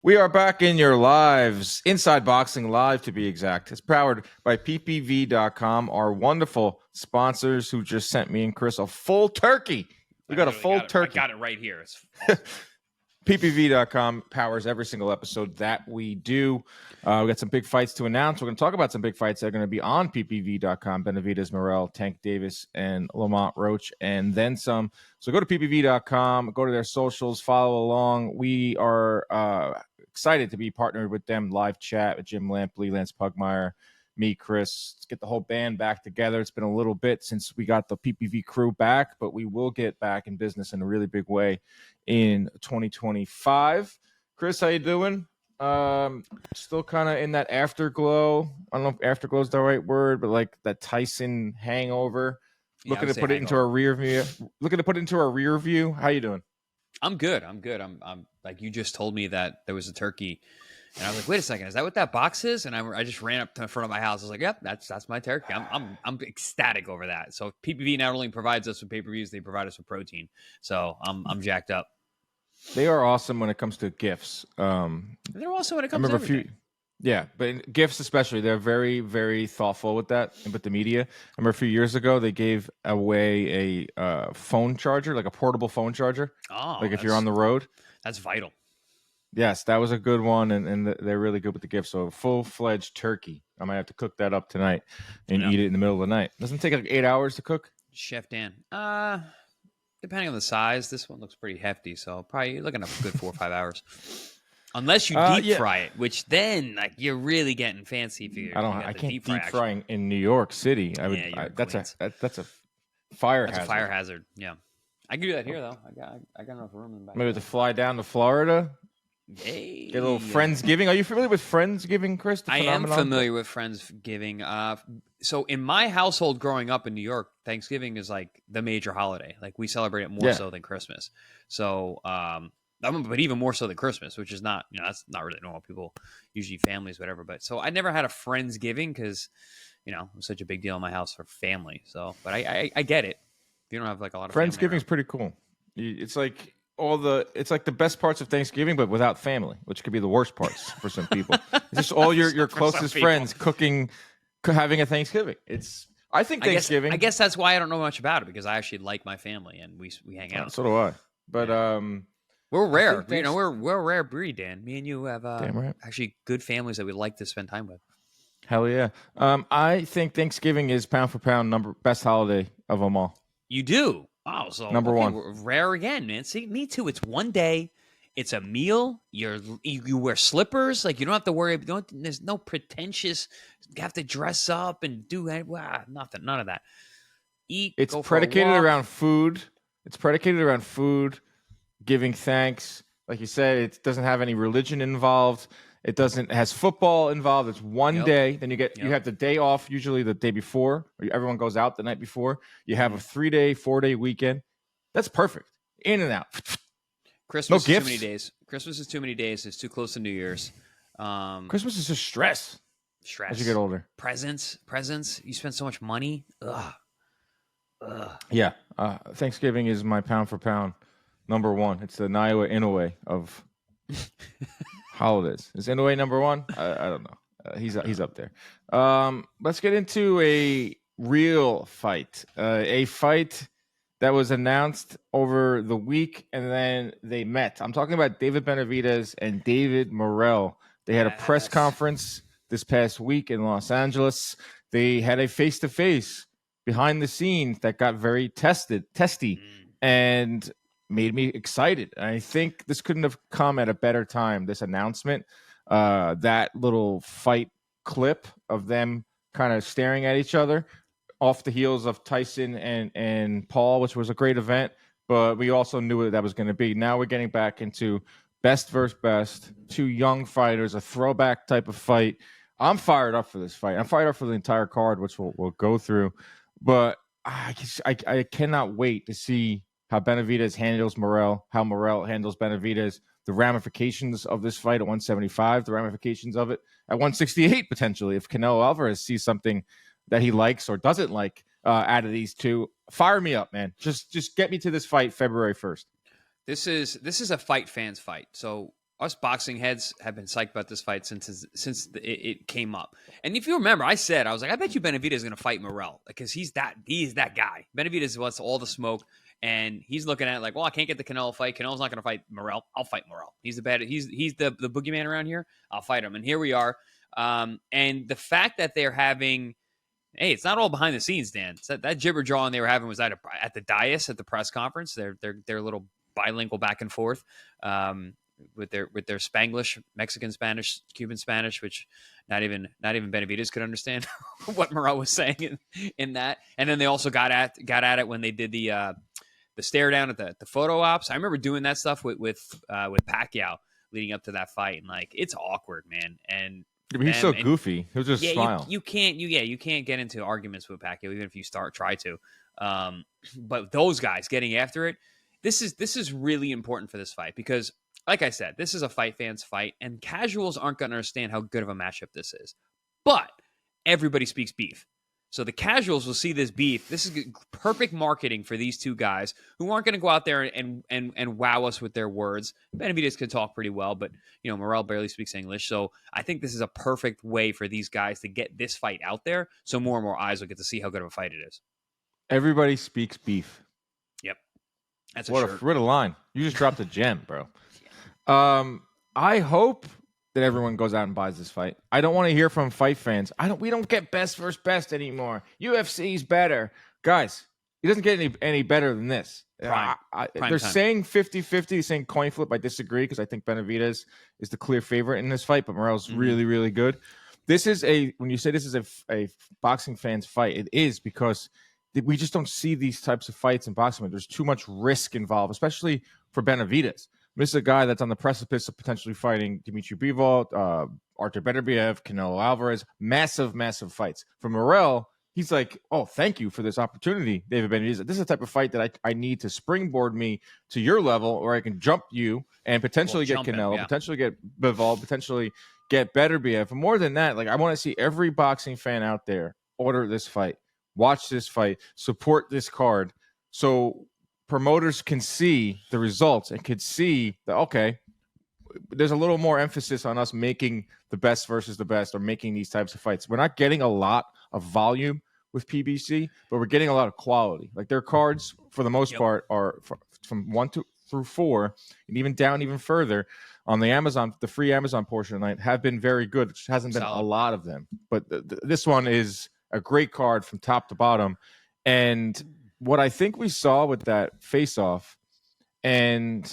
We are back in your lives, Inside Boxing Live to be exact. It's powered by PPV.com, our wonderful sponsors who just sent me and Chris a full turkey. We got a full turkey. I got it right here. It's awesome. PPV.com powers every single episode that we do. We got some big fights to announce. We're going to talk about some big fights that are going to be on PPV.com. Benavidez-Morrell, Tank Davis, and Lamont Roach, and then some. So go to PPV.com, go to their socials, follow along. We are excited to be partnered with them. Live chat with Jim Lampley, Lance Pugmire, me, Chris. Let's get the whole band back together. It's been a little bit since we got the PPV crew back, but we will get back in business in a really big way in 2025. Chris, how you doing? Still kind of in that afterglow. I don't know if afterglow is the right word, but like that Tyson hangover. Yeah, Looking to put it into our rear view. How you doing? I'm good. I'm like, you just told me that there was a turkey, and I was like, wait a second, is that what that box is? And I just ran up to the front of my house. I was like, yep, that's my turkey. I'm ecstatic over that. So PPV not only provides us with pay-per-views, they provide us with protein. So I'm jacked up. They are awesome when it comes to gifts. They're also when it comes to everything. Yeah, but in gifts especially, they're very, very thoughtful with that and with the media. I remember a few years ago, they gave away a phone charger, like a portable phone charger. Oh, like if you're on the road. That's vital. Yes, that was a good one, and they're really good with the gifts. So a full-fledged turkey. I might have to cook that up tonight and eat it in the middle of the night. Doesn't it take like 8 hours to cook? Chef Dan. Depending on the size, this one looks pretty hefty, so probably you're looking at a good 4 or 5 hours. Unless you deep fry it, which then like you're really getting fancy. If you, I can't deep frying in New York City. That's a fire hazard. That's a fire hazard. Yeah, I can do that here though. I got enough room in the back. Maybe to fly down to Florida. Hey, get a little Friendsgiving. Are you familiar with Friendsgiving, Chris? I am familiar with Friendsgiving. So in my household growing up in New York, Thanksgiving is like the major holiday. Like we celebrate it more so than Christmas. So, but even more so than Christmas, which is not, that's not really normal. People, usually families, whatever. But so I never had a Friendsgiving because, it was such a big deal in my house for family. So, but I get it. If you don't have like a lot of Friendsgiving is pretty cool. It's like it's like the best parts of Thanksgiving, but without family, which could be the worst parts for some people. It's just all your closest friends cooking, having a Thanksgiving. I think Thanksgiving. I guess that's why I don't know much about it, because I actually like my family and we hang out. So do I. But we're rare. We're a rare breed, Dan. Me and you have right. actually good families that we like to spend time with. Hell yeah. I think Thanksgiving is pound for pound best holiday of them all. You do? Oh, so number one. We're rare again, man. See, me too. It's one day. It's a meal. You wear slippers. Like you don't have to worry. There's no pretentious. You have to dress up and do nothing. None of that. Eat. It's predicated around food. It's predicated around food. Giving thanks, like you said, it doesn't have any religion involved. It has football involved. It's one day. Then you have the day off, usually the day before. Everyone goes out the night before. You have a 3-day, 4-day weekend. That's perfect. In and out. Christmas is too many days. Christmas is too many days. It's too close to New Year's. Christmas is just stress. As you get older. Presents. You spend so much money. Ugh. Yeah. Thanksgiving is my pound for pound number one. It's the Naiwa Inoue of holidays. Is Inoue number one? I don't know. He's up there. Let's get into a real fight. A fight that was announced over the week, and then they met. I'm talking about David Benavidez and David Morrell. They had a press conference this past week in Los Angeles. They had a face-to-face behind the scenes that got very testy, and made me excited. I think this couldn't have come at a better time, this announcement. That little fight clip of them kind of staring at each other off the heels of Tyson and Paul, which was a great event, but we also knew what that was going to be. Now we're getting back into best versus best, two young fighters, a throwback type of fight. I'm fired up for this fight. I'm fired up for the entire card, which we'll go through, but I cannot wait to see how Benavidez handles Morrell, how Morrell handles Benavidez, the ramifications of this fight at 175, the ramifications of it at 168 potentially, if Canelo Alvarez sees something that he likes or doesn't like out of these two. Fire me up, man. Just get me to this fight February 1st. This is a fight fans fight. So us boxing heads have been psyched about this fight since it came up. And if you remember, I was like, I bet you Benavidez is going to fight Morrell because he's that guy. Benavidez wants all the smoke, and he's looking at it like, well, I can't get the Canelo fight. Canelo's not going to fight Morrell. I'll fight Morrell. He's the boogeyman around here. I'll fight him. And here we are. And the fact that they're having, hey, it's not all behind the scenes, Dan. It's that jibber jawing they were having was at the dais at the press conference. They're little bilingual back and forth. With their Spanglish, Mexican Spanish, Cuban Spanish, which not even Benavidez could understand what Morrell was saying in that. And then they also got at it when they did the stare down at the photo ops. I remember doing that stuff with Pacquiao leading up to that fight, and like it's awkward, man. And he's so goofy. He'll just smile. You can't get into arguments with Pacquiao even if you try to. But those guys getting after it, this is really important for this fight because, like I said, this is a fight fans fight, and casuals aren't going to understand how good of a matchup this is. But everybody speaks beef. So the casuals will see this beef. This is perfect marketing for these two guys who aren't going to go out there and wow us with their words. Benavidez can talk pretty well, but Morrell barely speaks English. So I think this is a perfect way for these guys to get this fight out there so more and more eyes will get to see how good of a fight it is. Everybody speaks beef. Yep. That's what a line. You just dropped a gem, bro. I hope that everyone goes out and buys this fight. I don't want to hear from fight fans. We don't get best versus best anymore. UFC's better. Guys, he doesn't get any better than this. They're saying 50-50, saying coin flip. I disagree because I think Benavidez is the clear favorite in this fight, but Morrell's really, really good. This is when you say this is a boxing fan's fight, it is because we just don't see these types of fights in boxing. There's too much risk involved, especially for Benavidez. This is a guy that's on the precipice of potentially fighting Beterbiev-Bivol, Artur Beterbiev, Canelo Alvarez, massive, massive fights. For Morrell, he's like, oh, thank you for this opportunity, David Benavidez. This is the type of fight that I need to springboard me to your level where I can jump you and potentially get Canelo, potentially get Bivol, potentially get Beterbiev. But more than that, like I want to see every boxing fan out there order this fight, watch this fight, support this card. So promoters can see the results and could see that, okay, there's a little more emphasis on us making the best versus the best or making these types of fights. We're not getting a lot of volume with PBC, but we're getting a lot of quality. Like their cards, for the most part, are from 1 through 4, and even down even further on the free Amazon portion of the night have been very good. Which hasn't been a lot of them, but this one is a great card from top to bottom. And what I think we saw with that face-off, and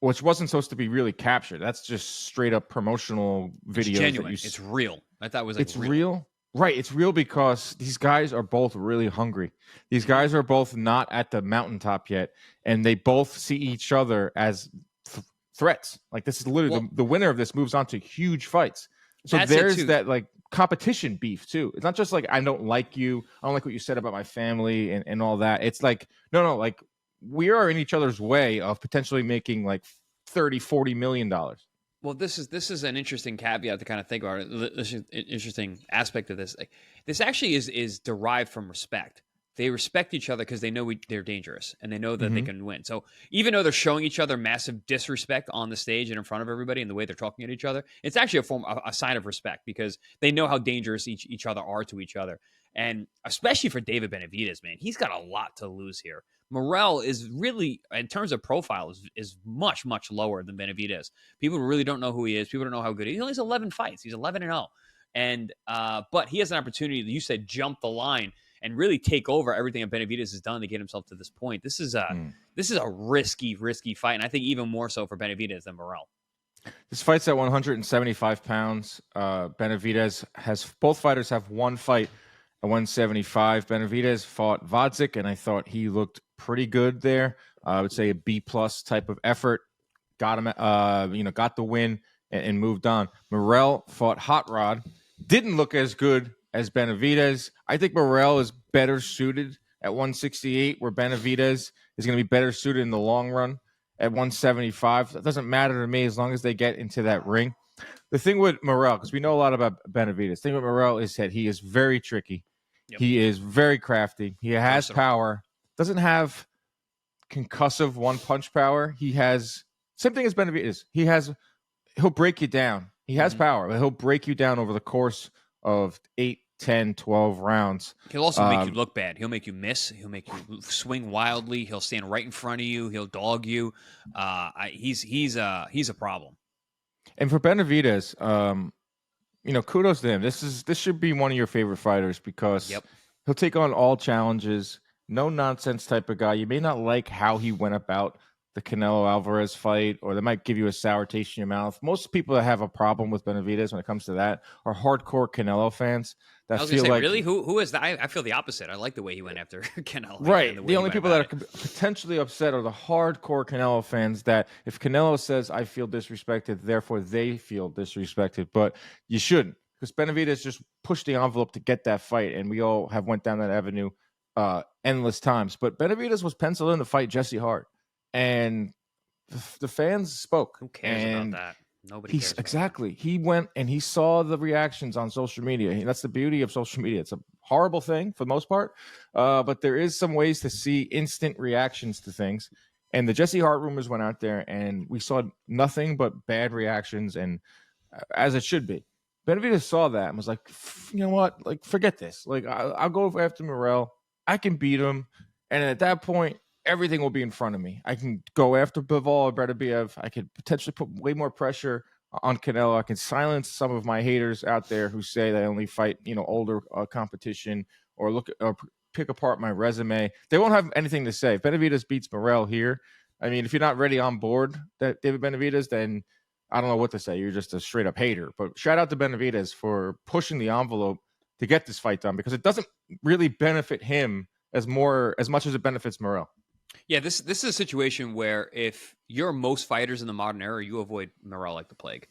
which wasn't supposed to be really captured, that's just straight up promotional videos. It's genuine. It's real. I thought it was it's real. Right. It's real because these guys are both really hungry. These guys are both not at the mountaintop yet, and they both see each other as threats. Like this is literally the winner of this moves on to huge fights. So there's that like competition beef too. It's not just like I don't like you, I don't like what you said about my family and all that. It's like no, like we are in each other's way of potentially making like $30-40 million. Well, this is an interesting caveat to kind of think about. This is an interesting aspect of this. Like, this actually is derived from respect. They respect each other because they know they're dangerous and they know that they can win. So even though they're showing each other massive disrespect on the stage and in front of everybody and the way they're talking at each other, it's actually a sign of respect because they know how dangerous each other are to each other. And especially for David Benavidez, man, he's got a lot to lose here. Morrell is really, in terms of profile, is much, much lower than Benavidez. People really don't know who he is. People don't know how good he is. He only has 11 fights. He's 11-0. And but he has an opportunity, you said, jump the line and really take over everything that Benavidez has done to get himself to this point. This is a risky fight, and I think even more so for Benavidez than Morrell. This fight's at 175 pounds. Both fighters have one fight at 175. Benavidez fought Vodzik, and I thought he looked pretty good there. I would say a B+ type of effort. Got him, got the win and moved on. Morrell fought Hot Rod. Didn't look as good as Benavidez. I think Morrell is better suited at 168, where Benavidez is going to be better suited in the long run at 175. That doesn't matter to me as long as they get into that ring. The thing with Morrell, because we know a lot about Benavidez, the thing with Morrell is that he is very tricky. Yep. He is very crafty. He has power. Doesn't have concussive one-punch power. He has, same thing as Benavidez. He has he'll break you down. He has Mhm. power, but he'll break you down over the course of 8, 10, 12 rounds. He'll also make you look bad. He'll make you miss. He'll make you swing wildly. He'll stand right in front of you. He'll dog you. He's a problem. And for Benavidez, kudos to him. This should be one of your favorite fighters because Yep. he'll take on all challenges. No nonsense type of guy. You may not like how he went about the Canelo Alvarez fight, or they might give you a sour taste in your mouth. Most people that have a problem with Benavidez when it comes to that are hardcore Canelo fans that I was feel gonna say, like, really, who is that? I feel the opposite. I like the way he went after Canelo. right. The The only people that are it. potentially upset are the hardcore Canelo fans that if Canelo says, I feel disrespected, therefore they feel disrespected. But you shouldn't, because Benavidez just pushed the envelope to get that fight, and we all have went down that avenue endless times. But Benavidez was penciled in to fight Jesse Hart, and the fans spoke. Who cares about that? Nobody cares. Exactly. He went and he saw the reactions on social media. That's the beauty of social media. It's a horrible thing for the most part, but there is some ways to see instant reactions to things. And the Jesse Hart rumors went out there, and we saw nothing but bad reactions, and as it should be. Benavidez saw that and was like, you know what? Like, forget this. Like, I'll go after Morrell. I can beat him. And at that point, everything will be in front of me. I can go after Bivol or Beterbiev. I could potentially put way more pressure on Canelo. I can silence some of my haters out there who say they only fight, older competition, or pick apart my resume. They won't have anything to say. If Benavidez beats Morrell here, I mean, if you're not ready on board that David Benavidez, then I don't know what to say. You're just a straight up hater. But shout out to Benavidez for pushing the envelope to get this fight done, because it doesn't really benefit him as much as it benefits Morrell. Yeah, this is a situation where if you're most fighters in the modern era, you avoid Morrell like the plague.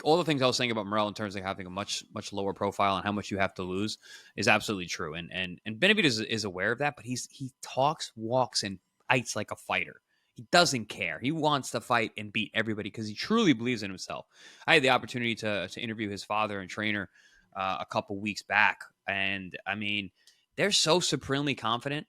All the things I was saying about Morrell in terms of having a much lower profile and how much you have to lose is absolutely true. And Benavidez is aware of that, but he talks, walks, and fights like a fighter. He doesn't care. He wants to fight and beat everybody because he truly believes in himself. I had the opportunity to interview his father and trainer a couple weeks back, and I mean, they're so supremely confident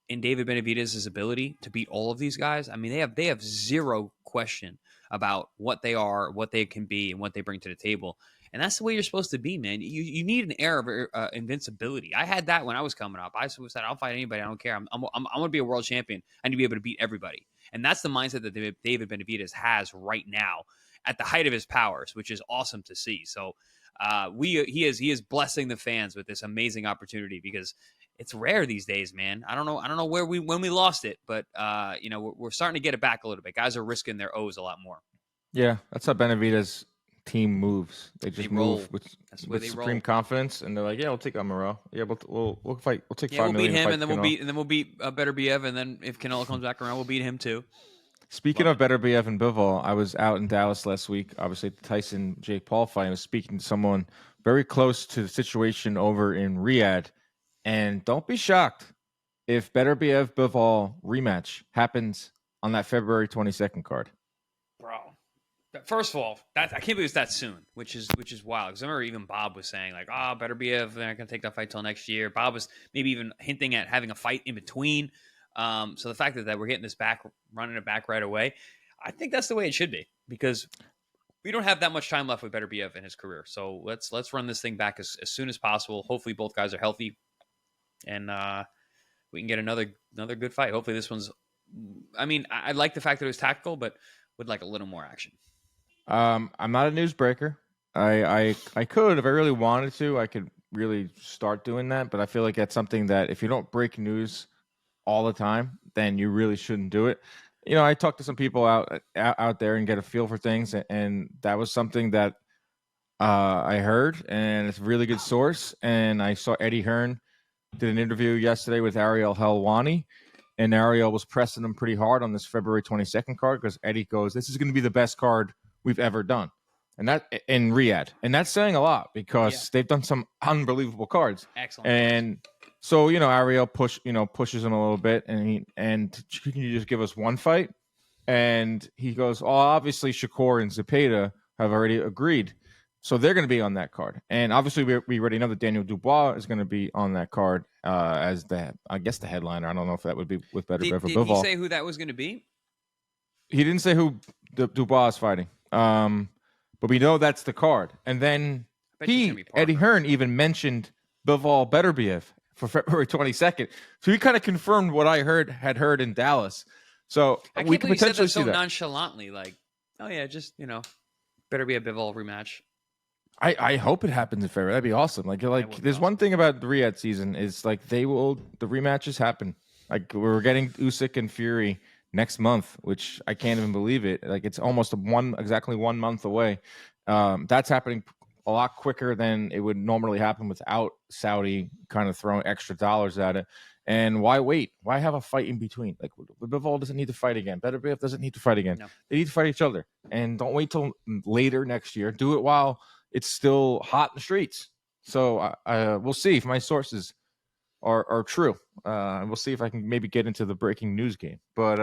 in David Benavidez' ability to beat all of these guys. I mean, they have zero question about what they are, what they can be, and what they bring to the table. And that's the way you're supposed to be, man. You need an air of invincibility. I had that when I was coming up. I said, I'll fight anybody. I don't care. I'm going to be a world champion. I need to be able to beat everybody. And that's the mindset that David Benavidez has right now at the height of his powers, which is awesome to see. So he is blessing the fans with this amazing opportunity, because it's rare these days, man. I don't know when we lost it, but we're starting to get it back a little bit. Guys are risking their O's a lot more. Yeah, that's how Benavidez team moves. They just move with supreme confidence, and they're like, "Yeah, we'll take on Morrell. Yeah, we'll fight. We'll take 5 million. We'll beat him, and then we'll beat Beterbiev, and then if Canelo comes back around, we'll beat him too." Speaking of Beterbiev and Bivol, I was out in Dallas last week. Obviously, the Tyson-Jake Paul fight. I was speaking to someone very close to the situation over in Riyadh, and don't be shocked if Beterbiev-Bivol rematch happens on that February 22nd card. Bro, first of all, I can't believe it's that soon, which is wild. Because I remember even Bob was saying like, Beterbiev, they're not gonna take that fight till next year. Bob was maybe even hinting at having a fight in between. So the fact that we're getting this back, running it back right away, I think that's the way it should be, because we don't have that much time left with Beterbiev in his career. So let's run this thing back as soon as possible. Hopefully both guys are healthy, and we can get another good fight. Hopefully this one's. I mean, I like the fact that it was tactical, but would like a little more action. I'm not a newsbreaker. I could, if I really wanted to, I could really start doing that. But I feel like that's something that if you don't break news all the time, then you really shouldn't do it. I talked to some people out there and get a feel for things, and that was something that I heard, and it's a really good source. And I saw Eddie Hearn did an interview yesterday with Ariel Helwani, and Ariel was pressing him pretty hard on this February 22nd card, because Eddie goes, "This is going to be the best card we've ever done," and that in Riyadh, and that's saying a lot, because they've done some unbelievable cards. Excellent. And so Ariel pushes him a little bit, and can you just give us one fight? And he goes, "Oh, obviously Shakur and Zepeda have already agreed, so they're going to be on that card." And obviously we already know that Daniel Dubois is going to be on that card as the headliner. I don't know if that would be with Beterbiev or Bivol. Did he say who that was going to be? He didn't say who Dubois is fighting. But we know that's the card. And then Eddie Hearn, even mentioned Bivol Beterbiev for February 22nd. So he kind of confirmed what I had heard in Dallas. So we could potentially see that nonchalantly, like, oh yeah, just Beterbiev-Bivol rematch. I hope it happens in February. That'd be awesome. Like there's one thing about the Riyadh season is like the rematches happen. Like we're getting Usyk and Fury next month, which I can't even believe it. Like it's almost exactly 1 month away. That's happening a lot quicker than it would normally happen without Saudi kind of throwing extra dollars at it. And why wait? Why have a fight in between? Like Bivol doesn't need to fight again. Beterbiev doesn't need to fight again. No. They need to fight each other. And don't wait till later next year. Do it while it's still hot in the streets. So we'll see if my sources are true. We'll see if I can maybe get into the breaking news game. But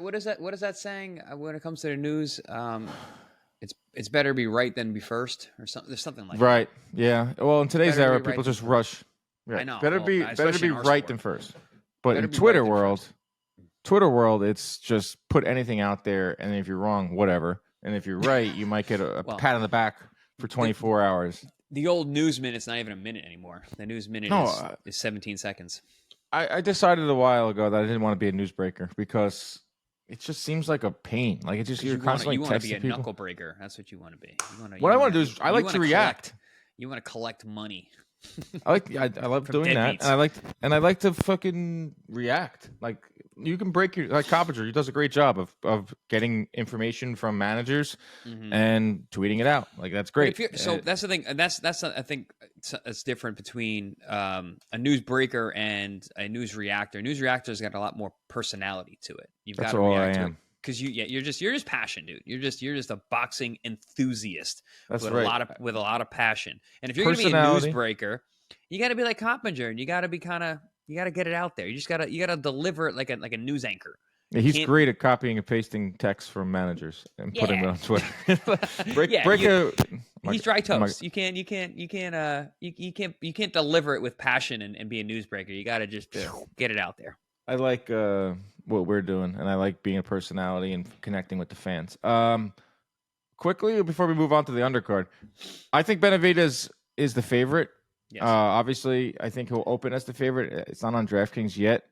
what is that? What is that saying when it comes to the news? It's better be right than be first, or something. There's something like that. Right. Yeah. Well, in today's era, people just rush. Yeah. I know. Better be right than first. But in Twitter world, it's just put anything out there, and if you're wrong, whatever. And if you're right, you might get a pat on the back for 24 hours. The old news minute's not even a minute anymore. The news minute is 17 seconds. I decided a while ago that I didn't want to be a newsbreaker because it just seems like a pain. Like you're constantly texting people. You want to be a knuckle breaker. That's what you want to be. What I want to do is I like to react. You want to collect money. I love doing that, and I like to fucking react. Like you can break your Coppinger. He does a great job of getting information from managers and tweeting it out. Like that's great. So that's the thing, and that's I think it's different between a newsbreaker and a news reactor. News reactor's got a lot more personality to it. You've got to react to it. Because you're just passion, dude. You're just a boxing enthusiast with a lot of passion. And if you're gonna be a newsbreaker, you got to be like Coppinger, and you got to get it out there. You got to deliver it like a news anchor. Yeah, he's great at copying and pasting text from managers and putting it on Twitter. He's dry toast. You can't deliver it with passion and be a newsbreaker. You got to just get it out there. I like what we're doing, and I like being a personality and connecting with the fans. Quickly, before we move on to the undercard, I think Benavidez is the favorite. Yes. Obviously, I think he'll open as the favorite. It's not on DraftKings yet.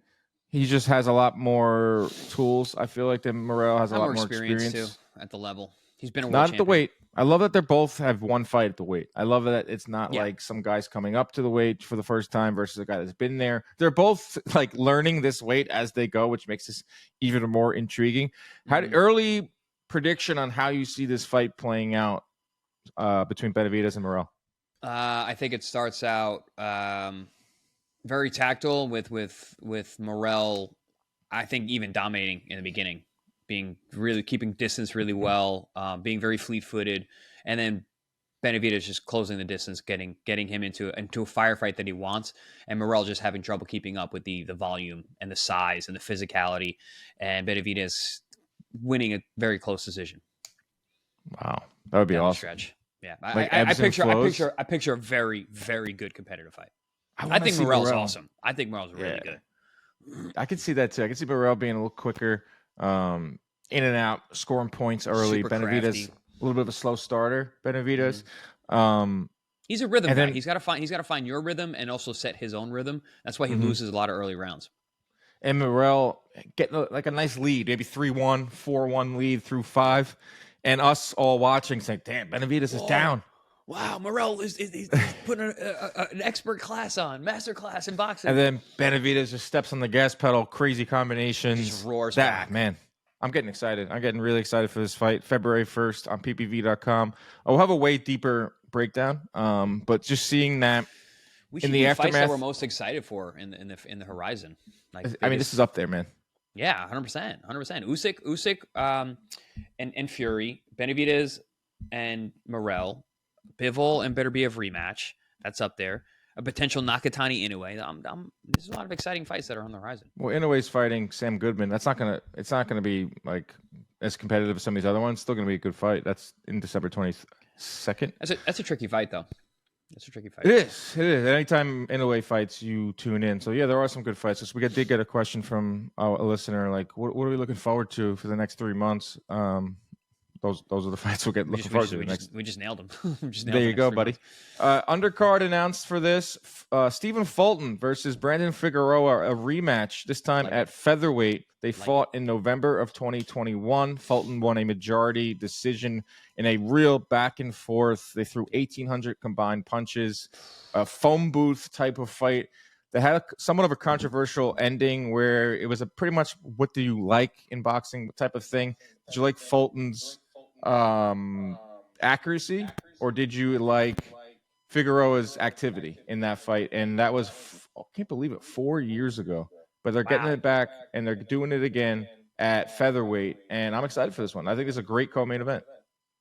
He just has a lot more tools. I feel like that Morrell has a lot more experience too at the level. He's been a world not champion. At the weight. I love that they both have one fight at the weight. I love that it's not like some guys coming up to the weight for the first time versus a guy that's been there. They're both like learning this weight as they go, which makes this even more intriguing. Early prediction on how you see this fight playing out between Benavidez and Morrell? I think it starts out very tactile with Morrell. I think even dominating in the beginning, keeping distance really well, being very fleet-footed, and then Benavidez just closing the distance, getting him into a firefight that he wants, and Morrell just having trouble keeping up with the volume and the size and the physicality, and Benavidez winning a very close decision. Wow, that would be awesome. Stretch. Yeah, like I picture a very, very good competitive fight. I think Morrell's awesome. I think Morrell's really good. I can see that too. I can see Morrell being a little quicker, in and out, scoring points early. Super Benavidez, crafty. A little bit of a slow starter. Benavidez. He's a rhythm guy. He's got to find your rhythm and also set his own rhythm. That's why he loses a lot of early rounds. And Morrell getting like a nice lead, maybe 3-1, 4-1 lead through 5. And us all watching saying, damn, Benavidez is down. Wow, Morrell is putting an expert class on, master class in boxing. And then Benavidez just steps on the gas pedal, crazy combinations. Just roars back. Man, I'm getting excited. I'm getting really excited for this fight. February 1st on ppv.com. We'll have a way deeper breakdown, but just seeing that in the aftermath. Fights that we're most excited for in the horizon. This is up there, man. Yeah, 100%. Usyk, and Fury, Benavidez and Morrell, Bivol and Beterbiev rematch. That's up there. A potential Nakatani Inoue. There's a lot of exciting fights that are on the horizon. Well, Inoue's fighting Sam Goodman. It's not gonna be like as competitive as some of these other ones. It's still gonna be a good fight. That's in December 22nd. That's a tricky fight though. It's a tricky fight. It is. It is. Anytime Inoue fights, you tune in. So, yeah, there are some good fights. So did get a question from a listener, like, what are we looking forward to for the next 3 months? Those are the fights we'll get looking forward to. We just nailed them. There you go, buddy. Undercard announced for this: Stephen Fulton versus Brandon Figueroa, a rematch. This time at featherweight. They fought in November of 2021. Fulton won a majority decision in a real back and forth. They threw 1,800 combined punches, a foam booth type of fight. They had somewhat of a controversial ending where it was a pretty much what do you like in boxing type of thing. Did you like Fulton's accuracy, or did you like Figueroa's activity in that fight? And that was, I can't believe it, 4 years ago. But they're getting it back, and they're doing it again at featherweight. And I'm excited for this one. I think it's a great co-main event.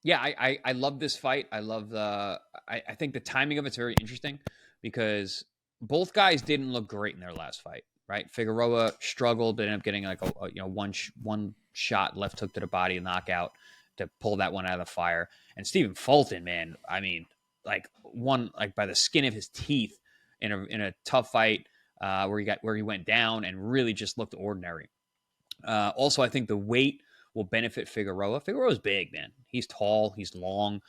Yeah, I love this fight. I love I think the timing of it's very interesting because both guys didn't look great in their last fight, right? Figueroa struggled, but ended up getting like one shot left hook to the body, knockout to pull that one out of the fire. And Stephen Fulton, man, I mean, like won like by the skin of his teeth in a tough fight where he went down and really just looked ordinary. Also, I think the weight will benefit Figueroa. Figueroa's big, man. He's tall. He's long.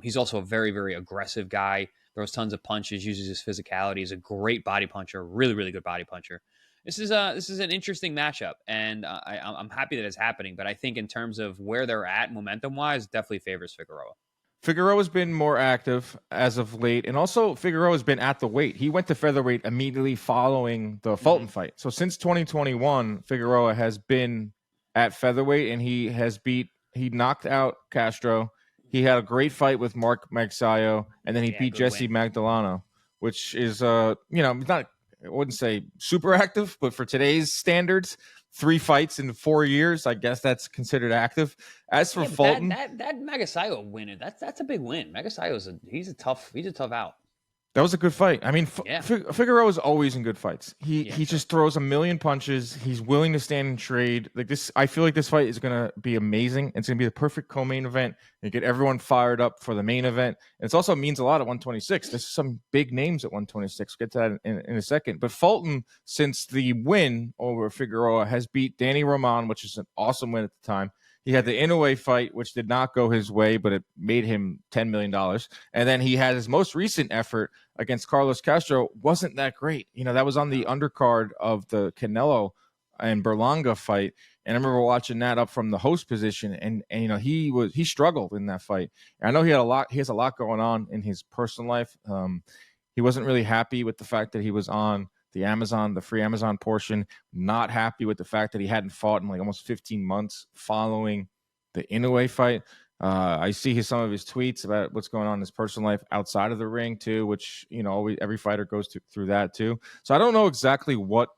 He's also a very, very aggressive guy. Throws tons of punches, uses his physicality. He's a great body puncher, really, really good body puncher. This is an interesting matchup, and I'm happy that it's happening. But I think in terms of where they're at momentum-wise, definitely favors Figueroa. Figueroa's been more active as of late, and also Figueroa's been at the weight. He went to featherweight immediately following the Fulton fight. So since 2021, Figueroa has been at featherweight, and he knocked out Castro. He had a great fight with Mark Magsayo, and then he beat Jesse Magdaleno, which is, not, I wouldn't say super active, but for today's standards, 3 fights in 4 years, I guess that's considered active. As for Fulton, that Magsayo win, that's a big win. Magsayo's he's a tough out. That was a good fight. I mean, Figueroa is always in good fights. He just throws a million punches. He's willing to stand and trade. Like this, I feel like this fight is going to be amazing. It's going to be the perfect co-main event and get everyone fired up for the main event. And it also means a lot at 126. There's some big names at 126. We'll get to that in a second. But Fulton, since the win over Figueroa, has beat Danny Roman, which is an awesome win at the time. He had the Inoue fight, which did not go his way, but it made him $10 million. And then he had his most recent effort against Carlos Castro. Wasn't that great. That was on the undercard of the Canelo and Berlanga fight. And I remember watching that up from the host position. And he struggled in that fight. And I know he has a lot going on in his personal life. He wasn't really happy with the fact that he was on the free Amazon portion, not happy with the fact that he hadn't fought in like almost 15 months following the Inoue fight. I see some of his tweets about what's going on in his personal life outside of the ring too, which, every fighter goes through that too. So I don't know exactly what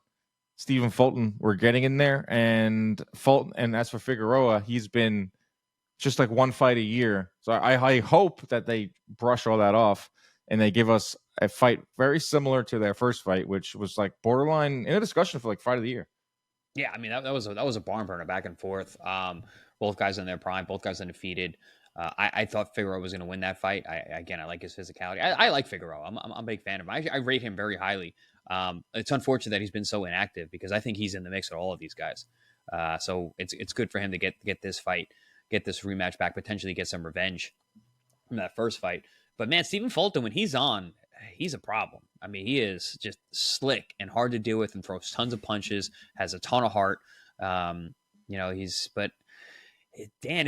Stephen Fulton we're getting in there. And as for Figueroa, he's been just like one fight a year. So I hope that they brush all that off and they give us a fight very similar to their first fight, which was like borderline in a discussion for like fight of the year. Yeah, I mean that was a barn burner back and forth. Both guys in their prime, both guys undefeated. I thought Figueroa was going to win that fight. I like his physicality. I like Figueroa. I'm a big fan of him. I rate him very highly. It's unfortunate that he's been so inactive because I think he's in the mix with all of these guys. So it's good for him to get this fight, get this rematch back, potentially get some revenge from that first fight. But man, Stephen Fulton, when he's on, he's a problem. I mean, he is just slick and hard to deal with and throws tons of punches, has a ton of heart. Dan, is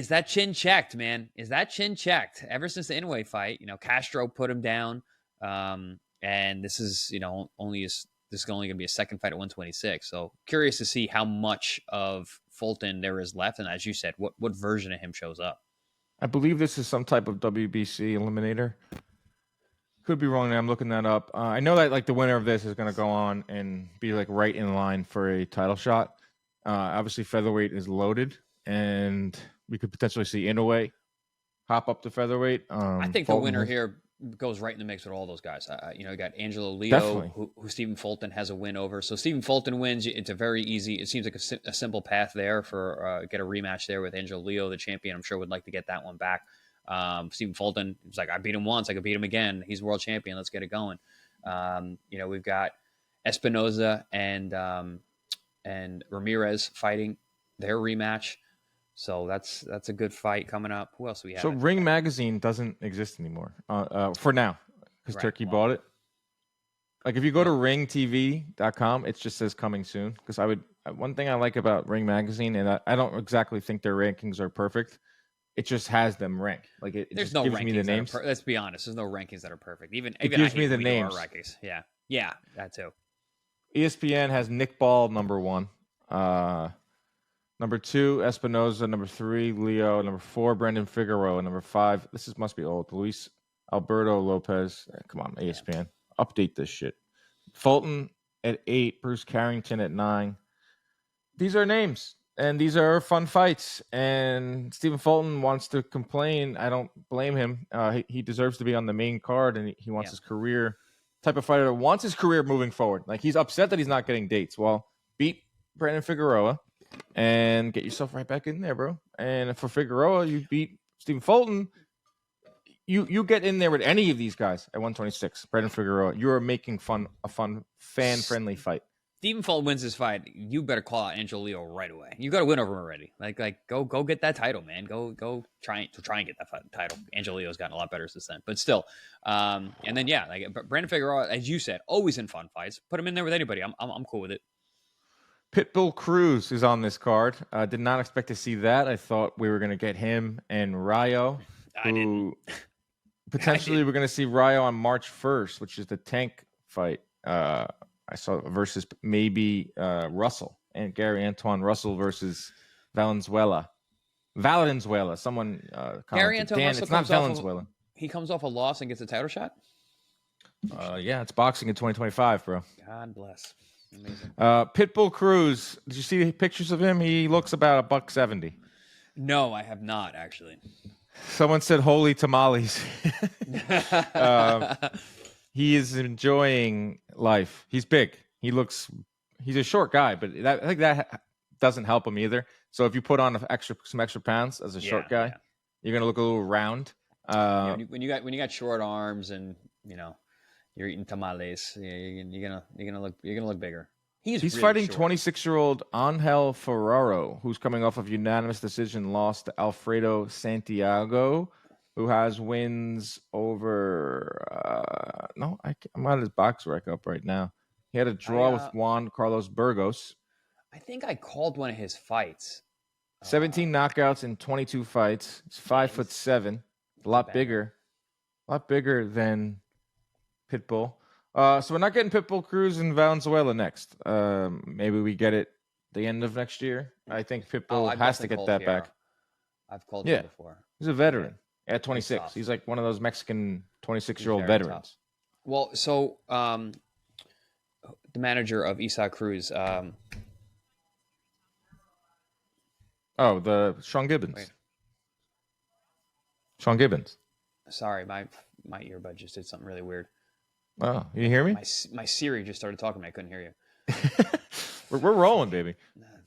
that chin checked, man? Is that chin checked? Ever since the Inoue fight, Castro put him down. And this is, only going to be a second fight at 126. So curious to see how much of Fulton there is left. And as you said, what version of him shows up. I believe this is some type of WBC eliminator. Could be wrong there. I'm looking that up. I know that like the winner of this is going to go on and be like right in line for a title shot. Obviously, featherweight is loaded, and we could potentially see Inoue hop up to featherweight. I think Fulton, the winner here goes right in the mix with all those guys. You got Angelo Leo, who Stephen Fulton has a win over. So Stephen Fulton wins. It's a very easy. It seems like a simple path there for get a rematch there with Angelo Leo, the champion. I'm sure would like to get that one back. Stephen Fulton was like, I beat him once, I could beat him again. He's world champion. Let's get it going. We've got Espinoza and Ramirez fighting their rematch. So that's a good fight coming up. Who else do we have? So Ring Magazine doesn't exist anymore for now because Turkey bought it. Like if you go to ringtv.com, it just says coming soon. Because one thing I like about Ring Magazine, and I don't exactly think their rankings are perfect. It just has them ranked. Like there's no gives rankings me the names. Let's be honest. There's no rankings that are perfect. Even gives me the names. Rankings. Yeah, that too. ESPN has Nick Ball number 1. Number 2, Espinoza. Number 3, Leo. Number 4, Brendan Figueroa. Number 5, must be old, Luis Alberto Lopez. Come on, ESPN. Update this shit. Fulton at 8, Bruce Carrington at 9. These are names, and these are fun fights. And Stephen Fulton wants to complain. I don't blame him. He deserves to be on the main card, and he wants his career. Type of fighter that wants his career moving forward. Like he's upset that he's not getting dates. Well, beat Brendan Figueroa and get yourself right back in there, bro. And for Figueroa, you beat Stephen Fulton. You get in there with any of these guys at 126. Brendan Figueroa, you are making a fun, fan-friendly fight. Stephen Fulton wins this fight. You better call out Angelo Leo right away. You got to win over him already. Like go get that title, man. Go try and get that title. Angelo Leo's gotten a lot better since then, but still. And then Brandon Figueroa, as you said, always in fun fights. Put him in there with anybody. I'm cool with it. Pitbull Cruz is on this card. Did not expect to see that. I thought we were going to get him and Rayo. Potentially, we're going to see Rayo on March 1st, which is the tank fight. I saw versus maybe Russell and Gary Antoine Russell versus Valenzuela. Someone Gary Antoine Russell it's not Valenzuela. He comes off a loss and gets a title shot. It's boxing in 2025, bro. God bless. Amazing. Pitbull Cruz. Did you see pictures of him? He looks about $170. No, I have not actually. Someone said holy tamales. He is enjoying life. He's big. He's a short guy, but I think that doesn't help him either. So if you put on some extra pounds as a short guy, you're gonna look a little round. When you got short arms and you're eating tamales, you're gonna look bigger. He's really fighting short. 26-year-old Angel Ferraro, who's coming off of unanimous decision loss to Alfredo Santiago, who has wins over. I'm on his box rec up right now. He had a draw with Juan Carlos Burgos. I think I called one of his fights. 17 knockouts in 22 fights. He's 5'7", a lot bigger than Pitbull. So we're not getting Pitbull Cruz and Valenzuela next. Maybe we get it the end of next year. I think Pitbull has to get that back. I've called him before. He's a veteran at 26. He's like one of those Mexican 26-year-old veterans. Tough. Well, so the manager of Isaac Cruz. The Sean Gibbons. Wait. Sean Gibbons. Sorry, my earbud just did something really weird. Oh, you hear me? My Siri just started talking. I couldn't hear you. we're rolling, baby.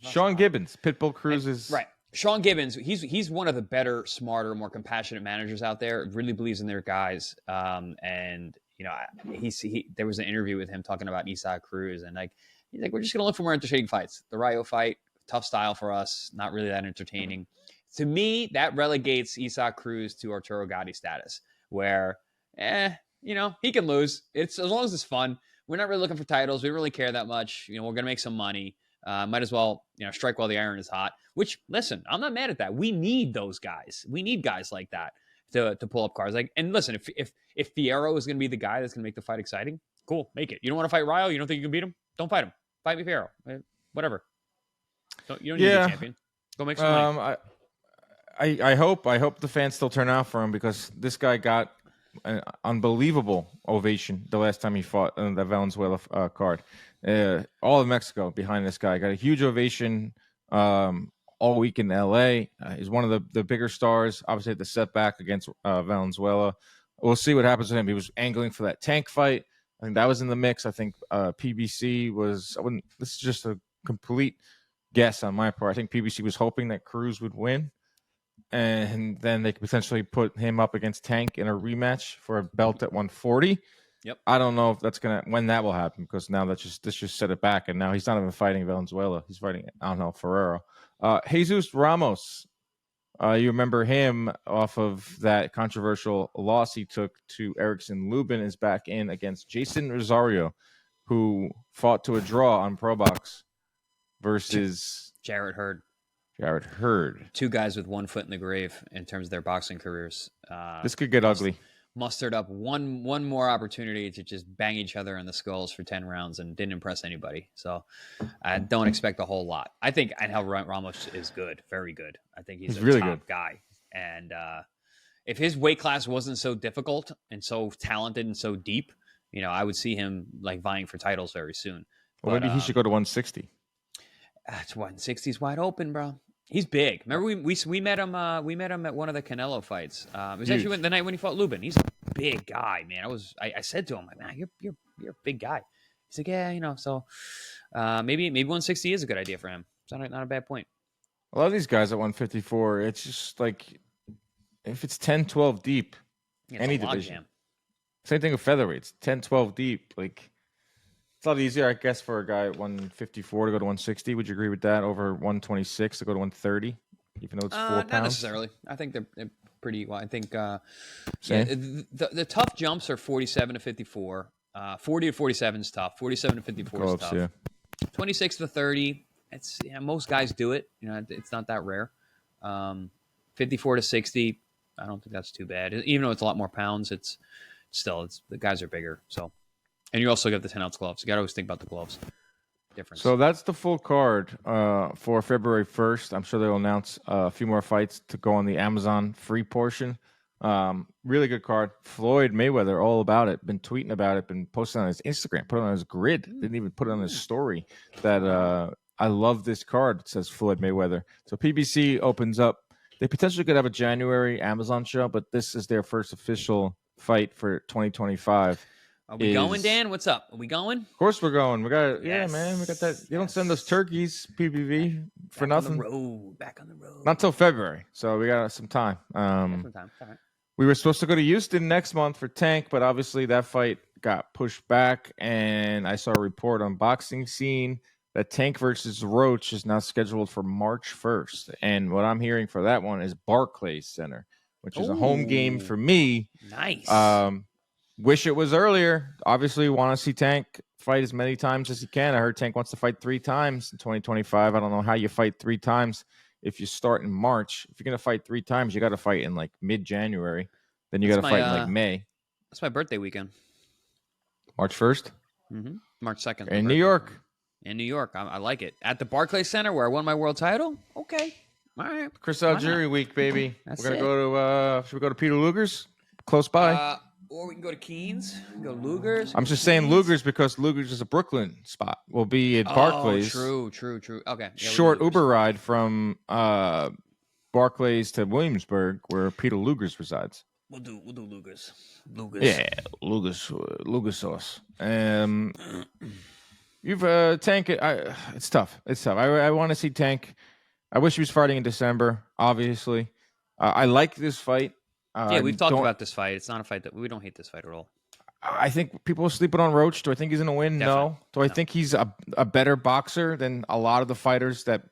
Sean Gibbons, Pitbull Cruz is right. Sean Gibbons, he's one of the better, smarter, more compassionate managers out there. Really believes in their guys. And there was an interview with him talking about Isaac Cruz, and he's like, we're just gonna look for more entertaining fights. The Rayo fight, tough style for us, not really that entertaining. To me, that relegates Isaac Cruz to Arturo Gatti status, where he can lose. It's as long as it's fun. We're not really looking for titles. We don't really care that much. We're gonna make some money. Might as well, strike while the iron is hot. Which, listen, I'm not mad at that. We need those guys. We need guys like that to pull up cards. And listen, if Fierro is going to be the guy that's going to make the fight exciting, cool, make it. You don't want to fight Rayo? You don't think you can beat him? Don't fight him. Fight me Fierro. Whatever. You don't need to be champion. Go make some money. I hope the fans still turn out for him, because this guy got an unbelievable ovation the last time he fought in the Valenzuela card. All of Mexico behind this guy. Got a huge ovation all week in L.A. He's one of the bigger stars. Obviously, had the setback against Valenzuela. We'll see what happens with him. He was angling for that tank fight. I think that was in the mix. I think PBC was. This is just a complete guess on my part. I think PBC was hoping that Cruz would win. and then they could potentially put him up against Tank in a rematch for a belt at 140. Yep. I don't know if that's when that will happen, because now this just set it back, and now he's not even fighting Valenzuela. He's fighting Angel Fierro. Jesus Ramos. You remember him off of that controversial loss he took to Erickson Lubin, is back in against Jeison Rosario, who fought to a draw on ProBox versus Jarrett Hurd. Jarrett Hurd. Two guys with one foot in the grave in terms of their boxing careers. This could get ugly. Mustered up one more opportunity to just bang each other in the skulls for 10 rounds and didn't impress anybody. So I don't expect a whole lot. I think Angel Ramos is good, very good. I think he's a really top good guy. And if his weight class wasn't so difficult and so talented and so deep, I would see him like vying for titles very soon. Well, maybe he should go to 160. That's 160 is wide open, bro. He's big. Remember we met him. We met him at one of the Canelo fights. It was actually the night when he fought Lubin. He's a big guy, man. I said to him, like, man, you're a big guy. He's like, yeah, So maybe 160 is a good idea for him. It's not a bad point. A lot of these guys at 154, it's just like if it's 10, 12 deep, any division. Same thing with featherweights, 10, 12 deep. Like it's a lot easier, I guess, for a guy at 154 to go to 160. Would you agree with that? Over 126 to go to 130, even though it's 4 pounds? Not necessarily. I think they're pretty well. I think the tough jumps are 47 to 54. 40 to 47 is tough. 47 to 54 is tough. Yeah. 26 to 30. It's most guys do it. It's not that rare. 54 to 60. I don't think that's too bad. Even though it's a lot more pounds, it's the guys are bigger. So. And you also get the 10-ounce gloves. You got to always think about the gloves. Difference. So that's the full card for February 1st. I'm sure they'll announce a few more fights to go on the Amazon free portion. Really good card. Floyd Mayweather, all about it. Been tweeting about it. Been posting on his Instagram. Put it on his grid. Didn't even put it on his story. That I love this card. It says Floyd Mayweather. So PBC opens up. They potentially could have a January Amazon show, but this is their first official fight for 2025. Are we going, Dan? What's up? Are we going? Of course we're going. We got Yeah, man. We got that. You don't send us turkeys, PPV, for nothing. Back on the road. Not till February, so we got some time. Some time. All right. We were supposed to go to Houston next month for Tank, but obviously that fight got pushed back. And I saw a report on Boxing Scene that Tank versus Roach is now scheduled for March 1st. And what I'm hearing for that one is Barclays Center, which is a home game for me. Nice. Wish it was earlier. Obviously, want to see Tank fight as many times as he can. I heard Tank wants to fight 3 times in 2025. I don't know how you fight 3 times if you start in March. If you're going to fight 3 times, you got to fight in like mid-January. Then you got to fight in like May. That's my birthday weekend. March 1st? Mm-hmm. March 2nd. In New York. In New York. I like it. At the Barclays Center where I won my world title? Okay. All right. Chris Algieri week, baby. We're going to go to, should we go to Peter Luger's? Close by. Or we can go to Keen's, go to Luger's. I'm just saying Luger's because Luger's is a Brooklyn spot. We'll be at Barclays. True. Okay. Yeah, short Uber ride from Barclays to Williamsburg, where Peter Luger's resides. We'll do Luger's. Yeah, Luger sauce. You've Tank. It's tough. I want to see Tank. I wish he was fighting in December. Obviously, I like this fight. Yeah, we've talked about this fight. It's not a fight that we don't hate this fight at all. I think people are sleeping on Roach. Do I think he's going to win? Definitely. No. Do I think he's a better boxer than a lot of the fighters that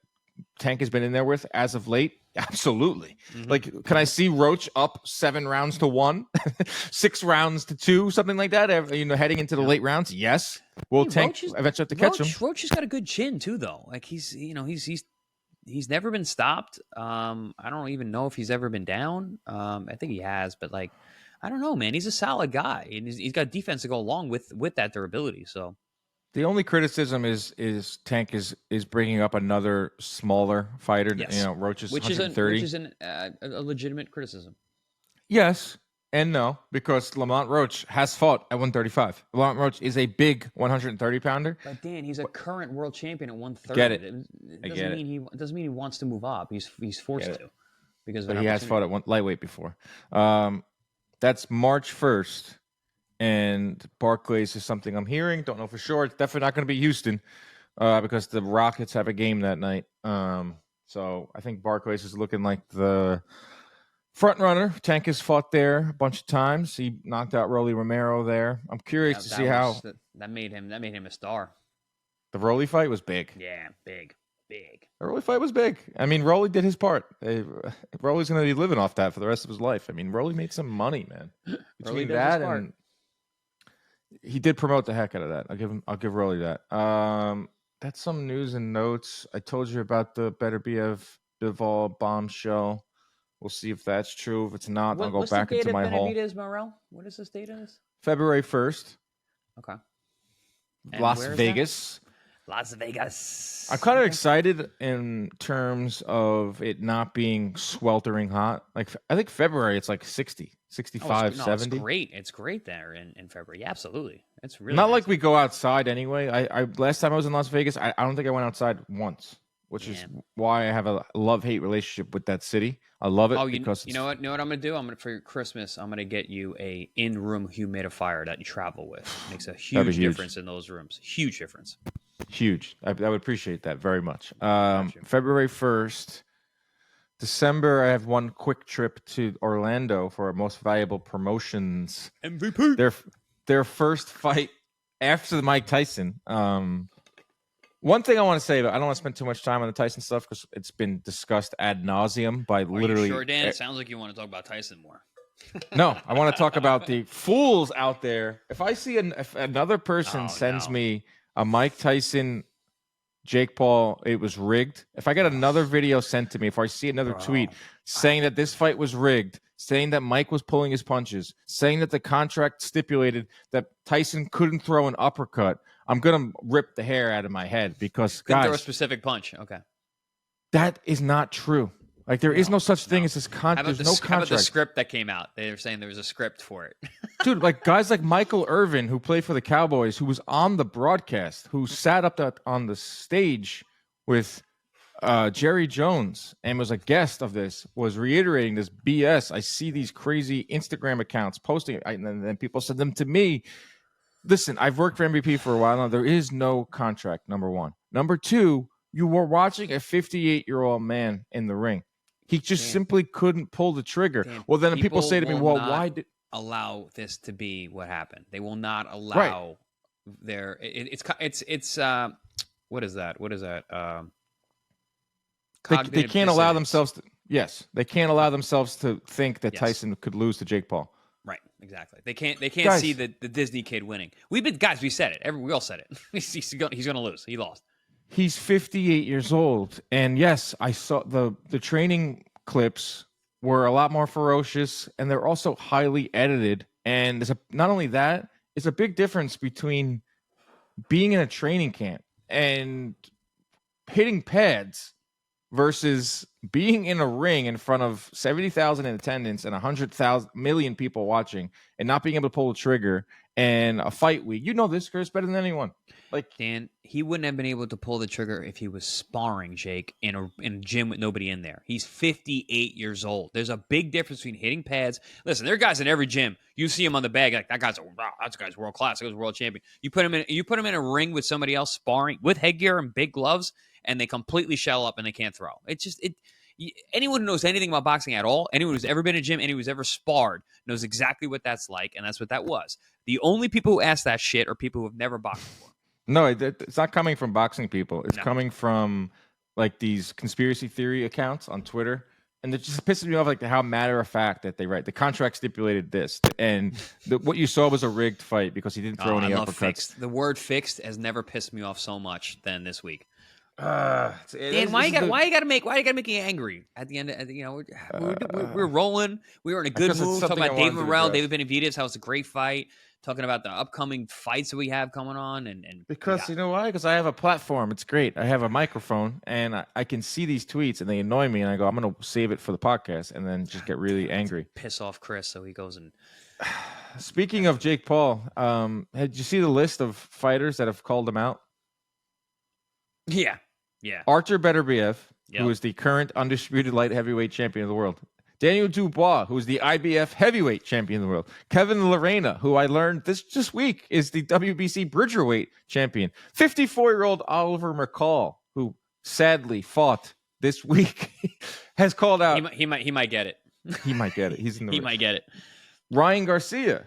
Tank has been in there with as of late? Absolutely. Mm-hmm. Like, can I see Roach up 7 rounds to 1, 6 rounds to 2, something like that? Heading into the late rounds? Yes. Will Tank eventually have to catch him? Roach has got a good chin too, though. Like he's never been stopped. I don't even know if he's ever been down. I think he has, but like, I don't know, man. He's a solid guy, and he's got defense to go along with that durability. So the only criticism is Tank is bringing up another smaller fighter. Yes. Roach is 130, which is a legitimate criticism. Yes. And no, because Lamont Roach has fought at 135. Lamont Roach is a big 130-pounder. But Dan, he's a current world champion at 130. Get it? It doesn't mean he wants to move up. He's forced to because he has fought at lightweight before. That's March 1st, and Barclays is something I'm hearing. Don't know for sure. It's definitely not going to be Houston because the Rockets have a game that night. So I think Barclays is looking like the front runner. Tank has fought there a bunch of times. He knocked out Rolly Romero there. I'm curious to see how that made him a star. the Rolly fight was big. Yeah, big. The Rolly fight was big. I mean, Rolly did his part. Rolly's going to be living off that for the rest of his life. I mean, Rolly made some money, man. Between that and he did promote the heck out of that. I'll give Rolly that. That's some news and notes. I told you about the Beterbiev-Bivol bombshell. We'll see if that's true. If it's not, I'll go back into my hole. Benavidez-Morrell? What is this date of this? February 1st. Okay. Las Vegas. Las Vegas. I'm kind of excited in terms of it not being sweltering hot. Like, I think February, it's like 60, 65, 70. It's great. It's great there in February. Yeah, absolutely. It's really not nice. like we go outside anyway. I last time I was in Las Vegas, I don't think I went outside once, which is why I have a love-hate relationship with that city. I love it because you know what I'm gonna do? For Christmas, I'm gonna get you a in-room humidifier that you travel with. Makes a huge difference in those rooms. Huge difference. Huge. I would appreciate that very much. February 1st. December, I have one quick trip to Orlando for our Most Valuable Promotions. MVP. Their first fight after the Mike Tyson. One thing I want to say, but I don't want to spend too much time on the Tyson stuff because it's been discussed ad nauseum by literally. You sure, Dan? It sounds like you want to talk about Tyson more. No, I want to talk about the fools out there. If I see if another person sends me a Mike Tyson, Jake Paul, it was rigged. If I get another video sent to me, if I see another tweet saying that this fight was rigged, saying that Mike was pulling his punches, saying that the contract stipulated that Tyson couldn't throw an uppercut, I'm going to rip the hair out of my head because, guys, throw a specific punch. Okay. That is not true. Like, there is no such thing as this contract. There's no contract. How about the script that came out? They were saying there was a script for it. Dude, like guys like Michael Irvin, who played for the Cowboys, who was on the broadcast, who sat up on the stage with Jerry Jones and was a guest of this, was reiterating this BS. I see these crazy Instagram accounts posting it, and then people send them to me. Listen, I've worked for MVP for a while now. There is no contract, number one. Number two, you were watching a 58-year-old man in the ring. He just simply couldn't pull the trigger. Well, then people say to me, well, why did allow this to be what happened? They will not allow their it's what is that? What is that? They can't allow themselves to, they can't allow themselves to think that Tyson could lose to Jake Paul. Right, exactly. They can't guys, see the Disney kid winning. We said it. We all said it. He's going to lose. He lost. He's 58 years old. And yes, I saw the training clips were a lot more ferocious, and they're also highly edited. And not only that, it's a big difference between being in a training camp and hitting pads versus being in a ring in front of 70,000 in attendance and 100,000 million people watching and not being able to pull the trigger and a fight week. You know this, Chris, better than anyone. Like, Dan, he wouldn't have been able to pull the trigger if he was sparring, Jake, in a gym with nobody in there. He's 58 years old. There's a big difference between hitting pads. Listen, there are guys in every gym. You see him on the bag, like that guy's world class. That guy's world champion. You put him in a ring with somebody else sparring with headgear and big gloves, and they completely shell up and they can't throw. Anyone who knows anything about boxing at all, anyone who's ever been in a gym, anyone who's ever sparred, knows exactly what that's like, and that's what that was. The only people who ask that shit are people who have never boxed before. No, it's not coming from boxing people. It's coming from like these conspiracy theory accounts on Twitter, and it just pisses me off like how matter of fact that they write. The contract stipulated this, and what you saw was a rigged fight because he didn't throw any uppercuts. Fixed. The word "fixed" has never pissed me off so much than this week. Dan, why you gotta make me angry at the end? We're rolling. We were in a good mood. Talking about David Morrell, David Benavidez, how it's a great fight. Talking about the upcoming fights that we have coming on, and because you know why? Because I have a platform. It's great. I have a microphone, and I can see these tweets, and they annoy me. And I go, I'm going to save it for the podcast, and then just get really angry. Piss off Chris, so he goes and. Speaking of Jake Paul, did you see the list of fighters that have called him out? Yeah. Artur Beterbiev, who is the current undisputed light heavyweight champion of the world. Daniel Dubois, who is the IBF heavyweight champion of the world. Kevin Lorena, who I learned this week is the WBC Bridgerweight champion. 54-year-old Oliver McCall, who sadly fought this week has called out. He might get it. He might get it. He's in the. He might get it. Ryan Garcia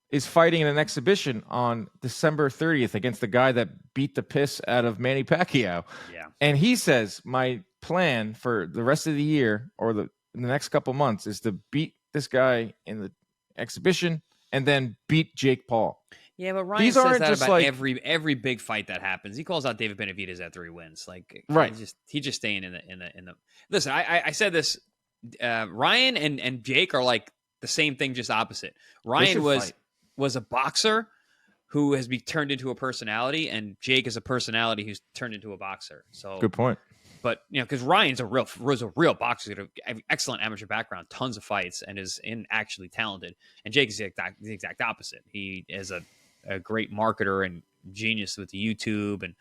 is fighting in an exhibition on December 30th against the guy that beat the piss out of Manny Pacquiao. Yeah. And he says, my plan for the rest of the year or in the next couple months is to beat this guy in the exhibition and then beat Jake Paul. Yeah, but Ryan These says aren't that just about like, every big fight that happens. He calls out David Benavidez after he wins. Like, right. He's just staying in the. Listen, I said this. Ryan and Jake are like the same thing, just opposite. Ryan was a boxer who has been turned into a personality, and Jake is a personality who's turned into a boxer. So good point. But because Ryan's was a real boxer, he's got an excellent amateur background, tons of fights, and is actually talented. And Jake is the exact opposite. He is a great marketer and genius with the YouTube and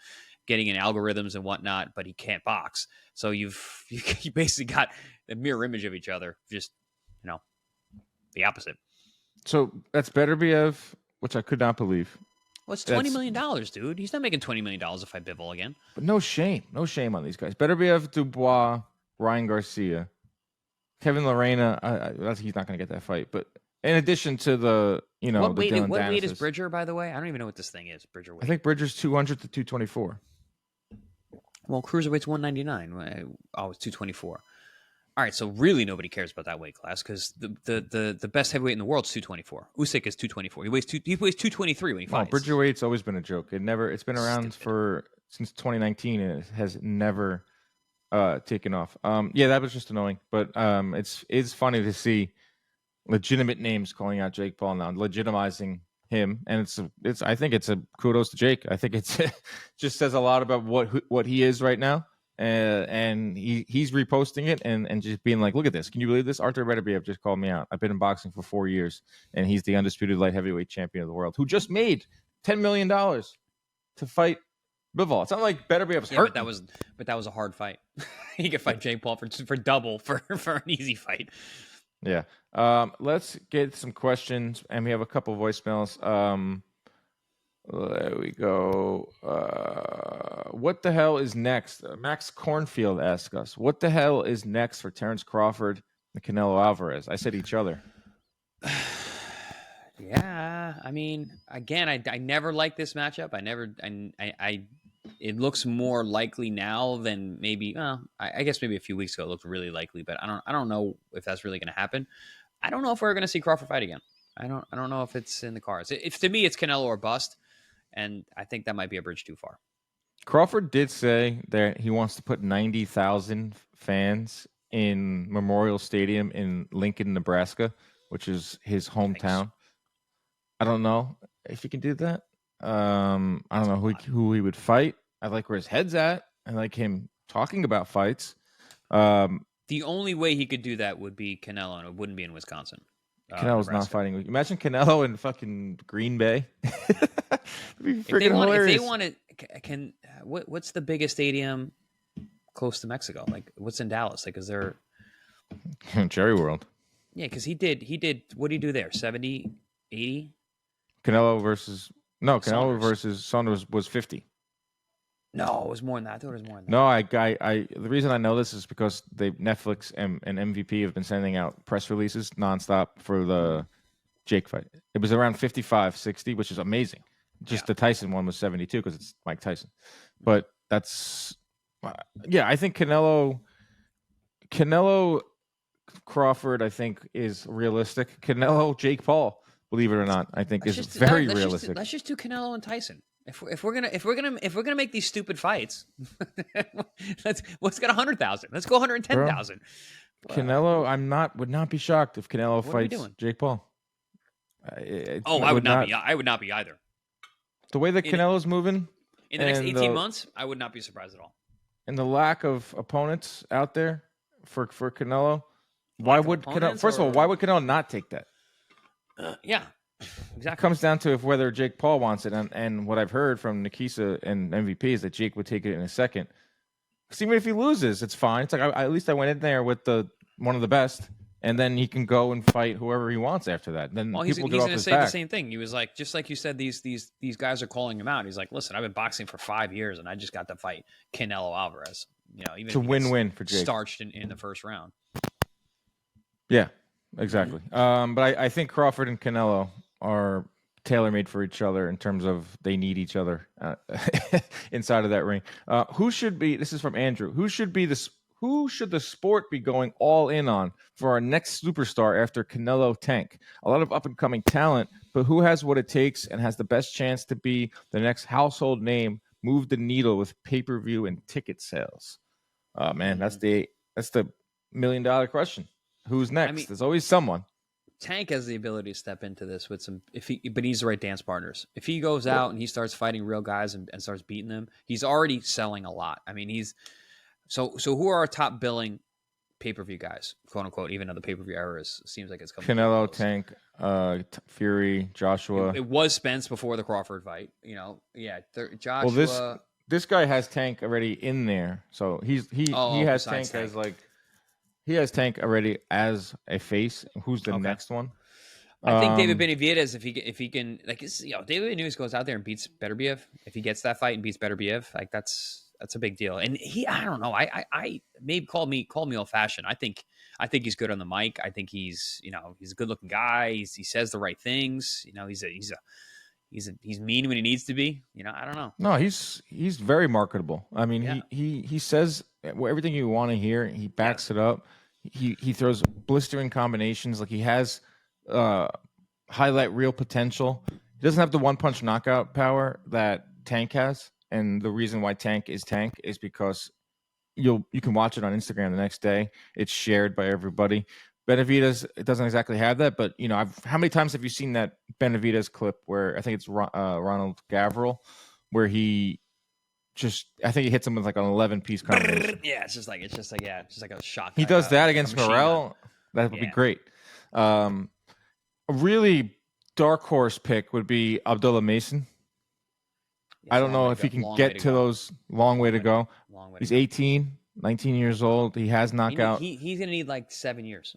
getting in algorithms and whatnot, but he can't box. So you basically got the mirror image of each other, just the opposite. So that's Beterbiev, which I could not believe. Well, it's $20 million, dude. He's not making $20 million to fight Bivol again. But no shame on these guys. Beterbiev, Dubois, Ryan Garcia, Kevin Lorena. He's not going to get that fight. But in addition to what weight is Bridger, by the way? I don't even know what this thing is. Bridger weight. I think Bridger's 200 to 224. Well, cruiserweight's 199. Oh, it's 224. All right, so really nobody cares about that weight class because the best heavyweight in the world is 224. Usyk is 224. He weighs 223 when he fights. Bridger weight's always been a joke. It's been around since 2019 and it has never taken off. Yeah, that was just annoying, but it's funny to see legitimate names calling out Jake Paul now, legitimizing him, and I think it's a kudos to Jake. I think it's just says a lot about what he is right now. And he's reposting it and just being like, look at this. Can you believe this? Artur Beterbiev just called me out. I've been in boxing for 4 years, and he's the undisputed light heavyweight champion of the world who just made $10 million to fight Bivol. It's not like Beterbiev's hurt. But that was a hard fight. He could fight Jake Paul for double for an easy fight. Yeah. Let's get some questions, and we have a couple voicemails. There we go. What the hell is next? Max Cornfield asked us, what the hell is next for Terrence Crawford and Canelo Alvarez? I said each other. Yeah, I mean, again, I never liked this matchup. It looks more likely now than maybe. I guess maybe a few weeks ago it looked really likely, but I don't know if that's really going to happen. I don't know if we're going to see Crawford fight again. I don't know if it's in the cards. It's to me, it's Canelo or bust, and I think that might be a bridge too far. Crawford did say that he wants to put 90,000 fans in Memorial Stadium in Lincoln, Nebraska, which is his hometown. Thanks. I don't know if he can do that. I don't know who he would fight. I like where his head's at. I like him talking about fights. The only way he could do that would be Canelo, and it wouldn't be in Wisconsin. Canelo's not fighting. Imagine Canelo in fucking Green Bay. If they want to, what's the biggest stadium close to Mexico? Like, what's in Dallas? Like, is there Cherry World? Yeah, because he did. What did he do there? 70, 80? Canelo versus Saunders was 50. No, it was more than that. I thought it was more than that. No, I the reason I know this is because Netflix and MVP have been sending out press releases nonstop for the Jake fight. It was around 55, 60, which is amazing. Just the Tyson one was 72 because it's Mike Tyson. But that's, I think Canelo Crawford, I think, is realistic. Canelo Jake Paul, blet's it or not, I think is very realistic. Let's just do Canelo and Tyson. If we're gonna make these stupid fights, let's get 100,000. Let's go 110,000. Canelo, would not be shocked if Canelo fights Jake Paul. I would not be. I would not be either. The way that Canelo's moving in the next 18 months, I would not be surprised at all. And the lack of opponents out there for Canelo, why would Canelo not take that? Yeah. Exactly. It comes down to whether Jake Paul wants it, and what I've heard from Nikisa and MVP is that Jake would take it in a second. Because even if he loses, it's fine. It's like at least I went in there with one of the best, and then he can go and fight whoever he wants after that. Then he's going to say the same thing. He was like, just like you said, these guys are calling him out. He's like, listen, I've been boxing for 5 years, and I just got to fight Canelo Alvarez. even it's a if he gets win-win for Jake. starched in the first round. Yeah, exactly. But I think Crawford and Canelo are tailor-made for each other in terms of they need each other inside of that ring. Who should be? This is from Andrew. Who should the sport be going all in on for our next superstar after Canelo Tank? A lot of up-and-coming talent, but who has what it takes and has the best chance to be the next household name, move the needle with pay-per-view and ticket sales? Man, that's the $1 million question. Who's next? I mean, There's always someone. Tank has the ability to step into this with but he's the right dance partners. If he goes out and he starts fighting real guys and starts beating them, he's already selling a lot. I mean, so who are our top billing pay-per-view guys, quote unquote, even though the pay-per-view era seems like it's coming. Canelo, Tank, Fury, Joshua. It was Spence before the Crawford fight, Joshua. Well, this guy has Tank already in there, so he has Tank as like. He has Tank already as a face. Who's the next one? I think David Benavidez, if he can, David Benavidez goes out there and beats Beterbiev. If he gets that fight and beats Beterbiev, like that's a big deal. And I don't know. I maybe call me old fashioned. I think he's good on the mic. I think he's a good looking guy. He says the right things. He's mean when he needs to be. I don't know. No, he's very marketable. I mean, he says everything you want to hear. He backs it up. He throws blistering combinations. Like he has highlight real potential. He doesn't have the one punch knockout power that Tank has, and the reason why Tank is because you can watch it on Instagram the next day. It's shared by everybody. Benavidez, it doesn't exactly have that, but how many times have you seen that Benavidez clip where I think it's Ronald Gavril, where I think he hits him with like an 11-piece combination. It's just like a shot. He does that against Morrell. That would be great. A really dark horse pick would be Abdullah Mason. I don't know if he can get to those. Long way to go. He's 18. 19 years old. He has knockout. He's going to need like 7 years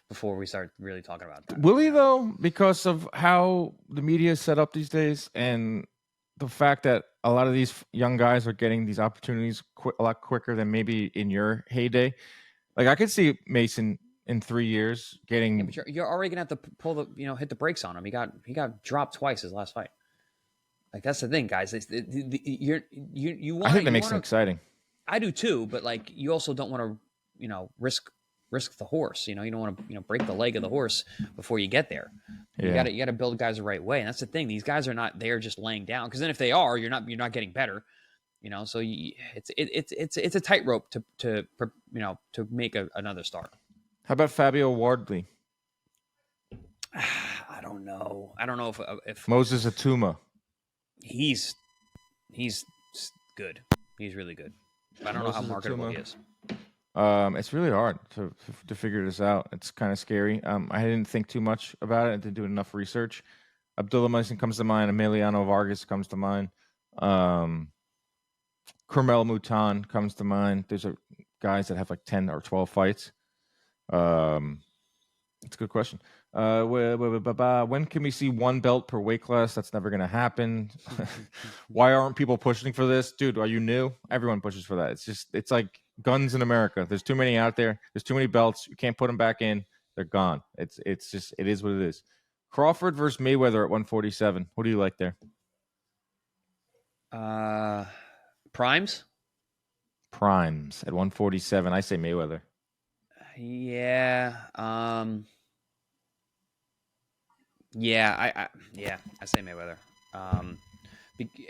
before we start really talking about that. Will he, though? Because of how the media is set up these days and the fact that a lot of these young guys are getting these opportunities a lot quicker than maybe in your heyday. Like, I could see Mason in 3 years getting... Yeah, but you're already going to have to pull hit the brakes on him. He got dropped twice his last fight. Like, that's the thing, guys. You want... I think that makes it exciting. I do too, but like you also don't want to, risk the horse. You don't want to, break the leg of the horse before you get there. Yeah. You got to build guys the right way, and that's the thing. These guys are not there just laying down, because then if they are, you're not getting better. So it's a tightrope to make another start. How about Fabio Wardley? I don't know. I don't know if Moses Atuma. He's good. He's really good. I don't know how marketable he is. It's really hard to figure this out. It's kind of scary. I didn't think too much about it. I didn't do enough research. Abdullah Mason comes to mind. Emiliano Vargas comes to mind. Carmel Mutan comes to mind. There's guys that have like 10 or 12 fights. It's a good question. When can we see one belt per weight class? That's never going to happen. Why aren't people pushing for this? Dude, are you new? Everyone pushes for that. It's like guns in America. There's too many out there. There's too many belts. You can't put them back in. They're gone. It is what it is. Crawford versus Mayweather at 147. What do you like there? Primes at 147. I say Mayweather. Yeah. I say Mayweather.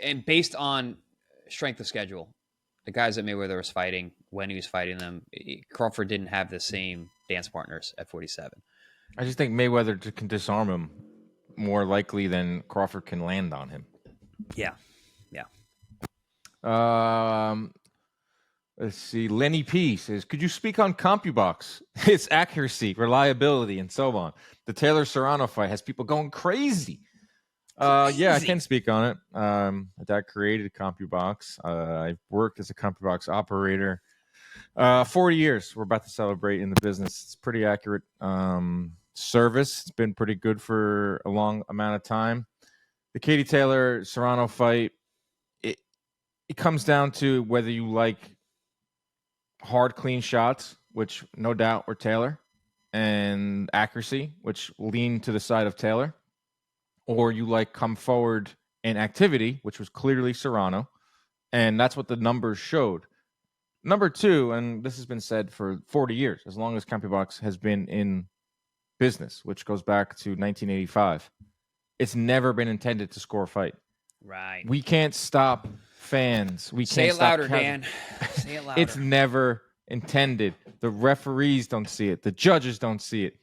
And based on strength of schedule, the guys that Mayweather was fighting, when he was fighting them, Crawford didn't have the same dance partners at 47. I just think Mayweather can disarm him more likely than Crawford can land on him. Yeah. Let's see. Lenny P says, could you speak on CompuBox, its accuracy, reliability, and so on? The Taylor Serrano fight has people going crazy. Yeah, I can speak on it. My dad created CompuBox. I've worked as a CompuBox operator 40 years. We're about to celebrate in the business. It's pretty accurate service. It's been pretty good for a long amount of time. The Katie Taylor Serrano fight, it comes down to whether you like hard, clean shots, which no doubt were Taylor, and accuracy, which leaned to the side of Taylor, or you like come forward and activity, which was clearly Serrano, and that's what the numbers showed. Number two, and this has been said for 40 years, as long as CompuBox has been in business, which goes back to 1985, it's never been intended to score a fight. Right. We can't stop fans. We Say can't it stop louder, Dan. Say it louder. It's never intended. The referees don't see it. The judges don't see it.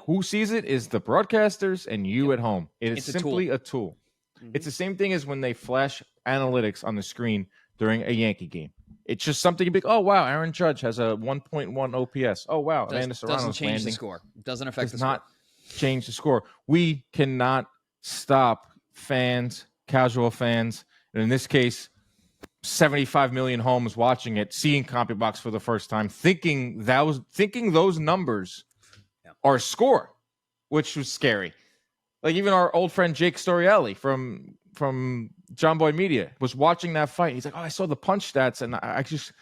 Who sees it is the broadcasters and you at home. It is simply a tool. Mm-hmm. It's the same thing as when they flash analytics on the screen during a Yankee game. It's just something you be like, oh, wow, Aaron Judge has a 1.1 OPS. Oh, wow, Amanda Serrano's doesn't change landing. the score. Doesn't affect the score. Does not change the score. We cannot stop fans, casual fans, and in this case, 75 million homes watching it, seeing CompuBox for the first time, thinking those numbers are a score, which was scary. Like even our old friend Jake Storielli from John Boy Media was watching that fight. He's like, "Oh, I saw the punch stats, and I just,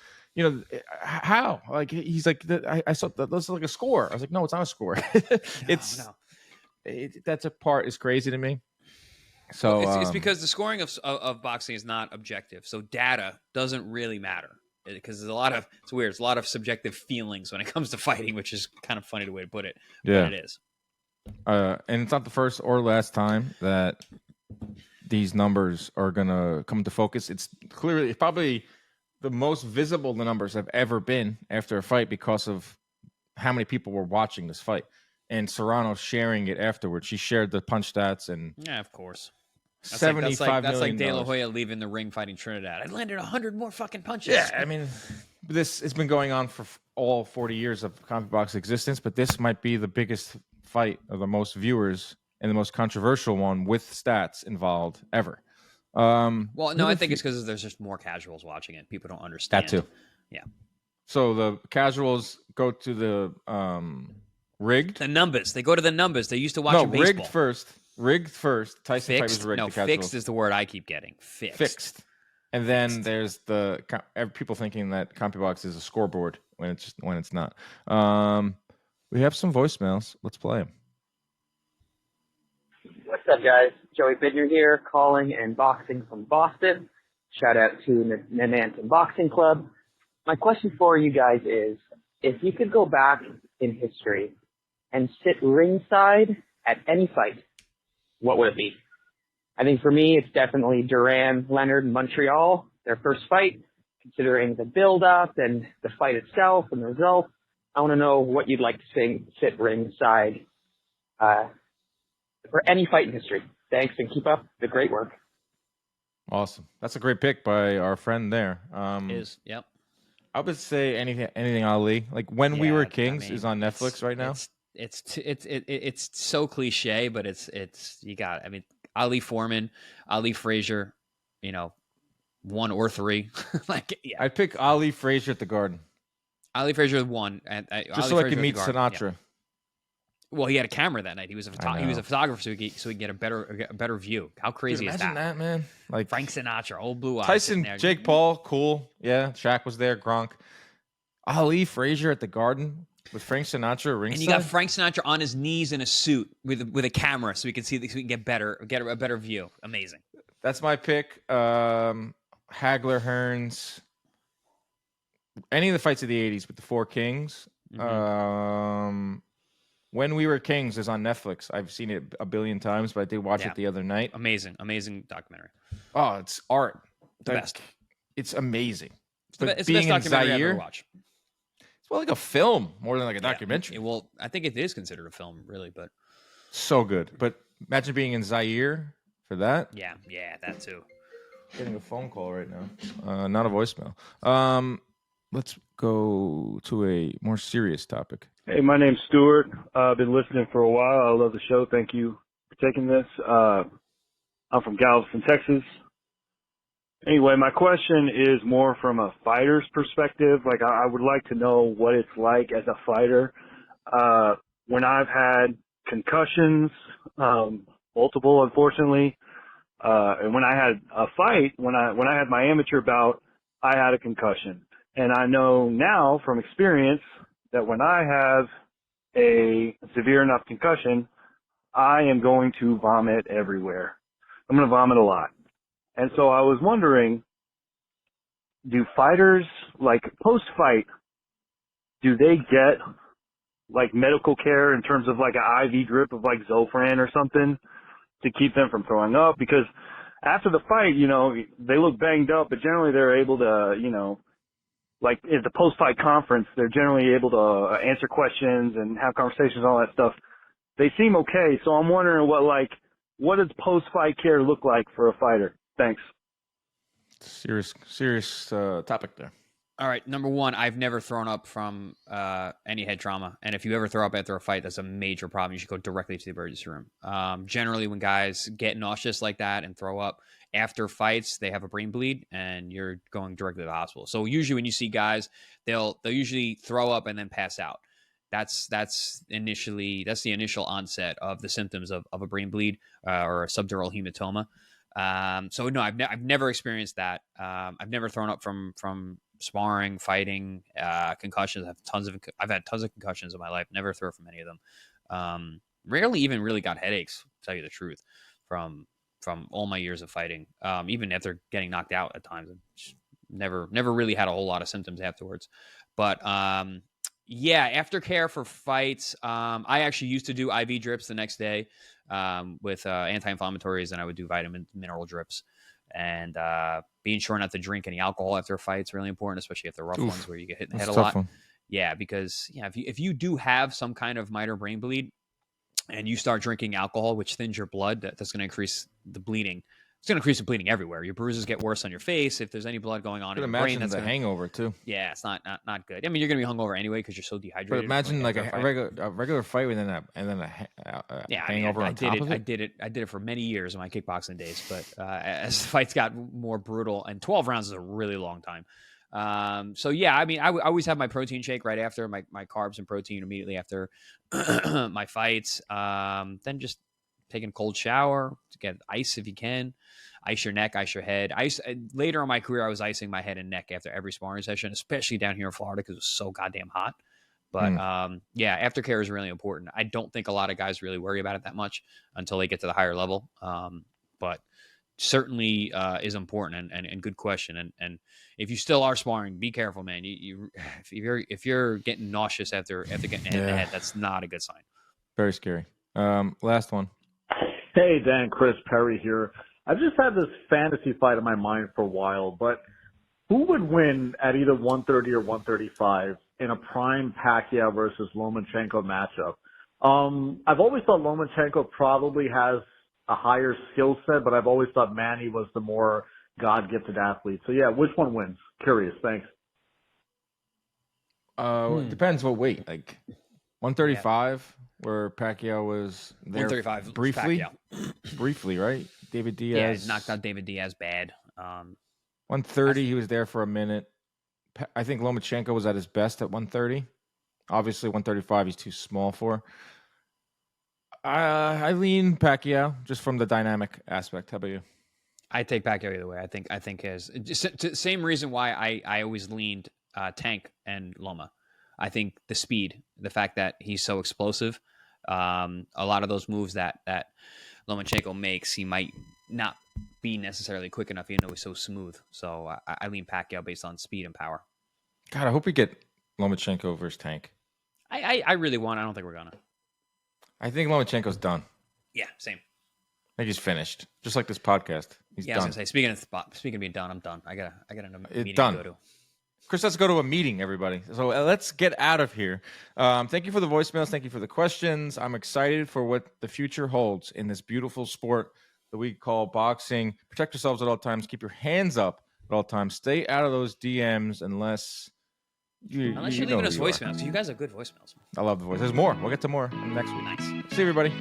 how?" Like he's like, "I saw that looks like a score." I was like, "No, it's not a score. That's a part is crazy to me." So well, it's because the scoring of boxing is not objective, so data doesn't really matter because there's it's weird. There's a lot of subjective feelings when it comes to fighting, which is kind of funny the way to put it. Yeah, but it is. And it's not the first or last time that these numbers are gonna come into focus. It's probably the most visible the numbers have ever been after a fight because of how many people were watching this fight. And Serrano sharing it afterwards. She shared the punch stats and of course. That's 75 that's million like De La Hoya leaving the ring fighting Trinidad. I landed 100 more fucking punches. Yeah, I mean, this has been going on for all 40 years of CompuBox existence, but this might be the biggest fight of the most viewers and the most controversial one with stats involved ever. Well, no, I think it's because there's just more casuals watching it. People don't understand. That too. Yeah. So the casuals go to the rigged. The numbers. They go to the numbers. They used to watch baseball. Rigged first. Rigged first. Tyson fight was rigged. No, fixed is the word I keep getting. Fixed. And then there's the people thinking that CompuBox is a scoreboard when it's not. We have some voicemails. Let's play them. What's up, guys? Joey Bidner here, calling and boxing from Boston. Shout out to Nananton Boxing Club. My question for you guys is, if you could go back in history and sit ringside at any fight, what would it be? I think for me, it's definitely Duran, Leonard, Montreal, their first fight, considering the build-up and the fight itself and the results. I want to know what you'd like to sit ringside for any fight in history. Thanks, and keep up the great work. Awesome. That's a great pick by our friend there. Yep. I would say anything Ali. Like When We Were Kings is on Netflix right now. It's so cliche, but it's you got it. I mean, Ali Foreman, Ali Frazier, 1 or 3. I'd pick Ali Frazier at the Garden. Ali Frazier 1, just Ali so Frazier I could meet Sinatra. Yeah. Well, he had a camera that night. He was a photographer, so he could get a better view. How crazy is that? Imagine that, man! Like Frank Sinatra, old blue eyes. Tyson-Jake Paul, cool. Yeah, Shaq was there. Gronk, Ali Frazier at the Garden with Frank Sinatra ringside. And you got Frank Sinatra on his knees in a suit with a camera, so we can see, so we can get a better view. Amazing. That's my pick. Hagler, Hearns, any of the fights of the '80s with the 4 Kings. Mm-hmm. When We Were Kings is on Netflix. I've seen it a billion times, but I did watch it the other night. Amazing documentary. Oh, it's art. The best. It's amazing. It's the best documentary I've ever watched. It's more like a film more than like a documentary. Well, I think it is considered a film, really, but so good. But imagine being in Zaire for that. Yeah, that too. Getting a phone call right now, not a voicemail. Let's go to a more serious topic. Hey, my name's Stuart. I've been listening for a while. I love the show. Thank you for taking this. I'm from Galveston, Texas. Anyway, my question is more from a fighter's perspective. Like, I would like to know what it's like as a fighter. When I've had concussions, multiple, unfortunately, and when I had a fight, when I had my amateur bout, I had a concussion. And I know now from experience that when I have a severe enough concussion, I am going to vomit everywhere. I'm going to vomit a lot. And so I was wondering, do fighters, like post-fight, do they get like medical care in terms of like an IV drip of like Zofran or something to keep them from throwing up? Because after the fight, you know, they look banged up, but generally they're able to, you know, like at the post-fight conference, they're generally able to answer questions and have conversations and all that stuff. They seem okay. So I'm wondering what does post-fight care look like for a fighter? Thanks. Serious topic there. All right, number one, I've never thrown up from any head trauma, and if you ever throw up after a fight, that's a major problem. You should go directly to the emergency room. Generally, when guys get nauseous like that and throw up after fights, they have a brain bleed, and you're going directly to the hospital. So usually, when you see guys, they'll usually throw up and then pass out. That's the initial onset of the symptoms of a brain bleed or a subdural hematoma. So no, I've never experienced that. I've never thrown up from sparring, fighting, concussions. I've had tons of concussions in my life. Never throw from any of them. Rarely even really got headaches, to tell you the truth, from all my years of fighting. Even after getting knocked out at times, never really had a whole lot of symptoms afterwards. But yeah, aftercare for fights. I actually used to do IV drips the next day with anti-inflammatories, and I would do vitamin mineral drips. And being sure not to drink any alcohol after a fight is really important, especially if they're rough ones where you get hit in the head a lot. One. Yeah, because if you do have some kind of minor brain bleed and you start drinking alcohol, which thins your blood, that's going to increase the bleeding. It's going to increase the bleeding everywhere. Your bruises get worse on your face. If there's any blood going on in your brain, that's a hangover too. Yeah, it's not good. I mean, you're going to be hungover anyway because you're so dehydrated. But imagine like a regular fight and then a hangover on top of it. I did it for many years in my kickboxing days. But as the fights got more brutal, and 12 rounds is a really long time. So yeah, I mean, I always have my protein shake right after my carbs and protein immediately after my fights. Then just taking a cold shower to get ice if you can. Ice your neck, ice your head. Later in my career, I was icing my head and neck after every sparring session, especially down here in Florida because it was so goddamn hot. But yeah, aftercare is really important. I don't think a lot of guys really worry about it that much until they get to the higher level. But certainly is important and good question. And if you still are sparring, be careful, man. If you're getting nauseous after getting hit in the head, that's not a good sign. Very scary. Last one. Hey, Dan, Chris Perry here. I've just had this fantasy fight in my mind for a while, but who would win at either 130 or 135 in a prime Pacquiao versus Lomachenko matchup? I've always thought Lomachenko probably has a higher skill set, but I've always thought Manny was the more God-gifted athlete. So, yeah, which one wins? Curious. Thanks. It depends what weight. Like 135, where Pacquiao was there 135 briefly, right? David Diaz. Yeah, knocked out David Diaz bad. 130, he was there for a minute. I think Lomachenko was at his best at 130. Obviously, 135, he's too small for. I lean Pacquiao just from the dynamic aspect. How about you? I take Pacquiao either way. I think as same reason why I always leaned Tank and Loma. I think the speed, the fact that he's so explosive, a lot of those moves that Lomachenko makes, he might not be necessarily quick enough, even though he's so smooth. So I lean Pacquiao based on speed and power. God, I hope we get Lomachenko versus Tank. I really want. I don't think we're gonna. I think Lomachenko's done. Yeah, same. I think he's finished. Just like this podcast. He's done. I was gonna say, speaking of being done, I'm done. I got a meeting done. to go to. Chris, let's go to a meeting, everybody. So let's get out of here. Thank you for the voicemails. Thank you for the questions. I'm excited for what the future holds in this beautiful sport that we call boxing. Protect yourselves at all times. Keep your hands up at all times. Stay out of those DMs unless you're leaving us voicemails. You guys have good voicemails. I love the voice. There's more. We'll get to more next week. Nice. See you, everybody.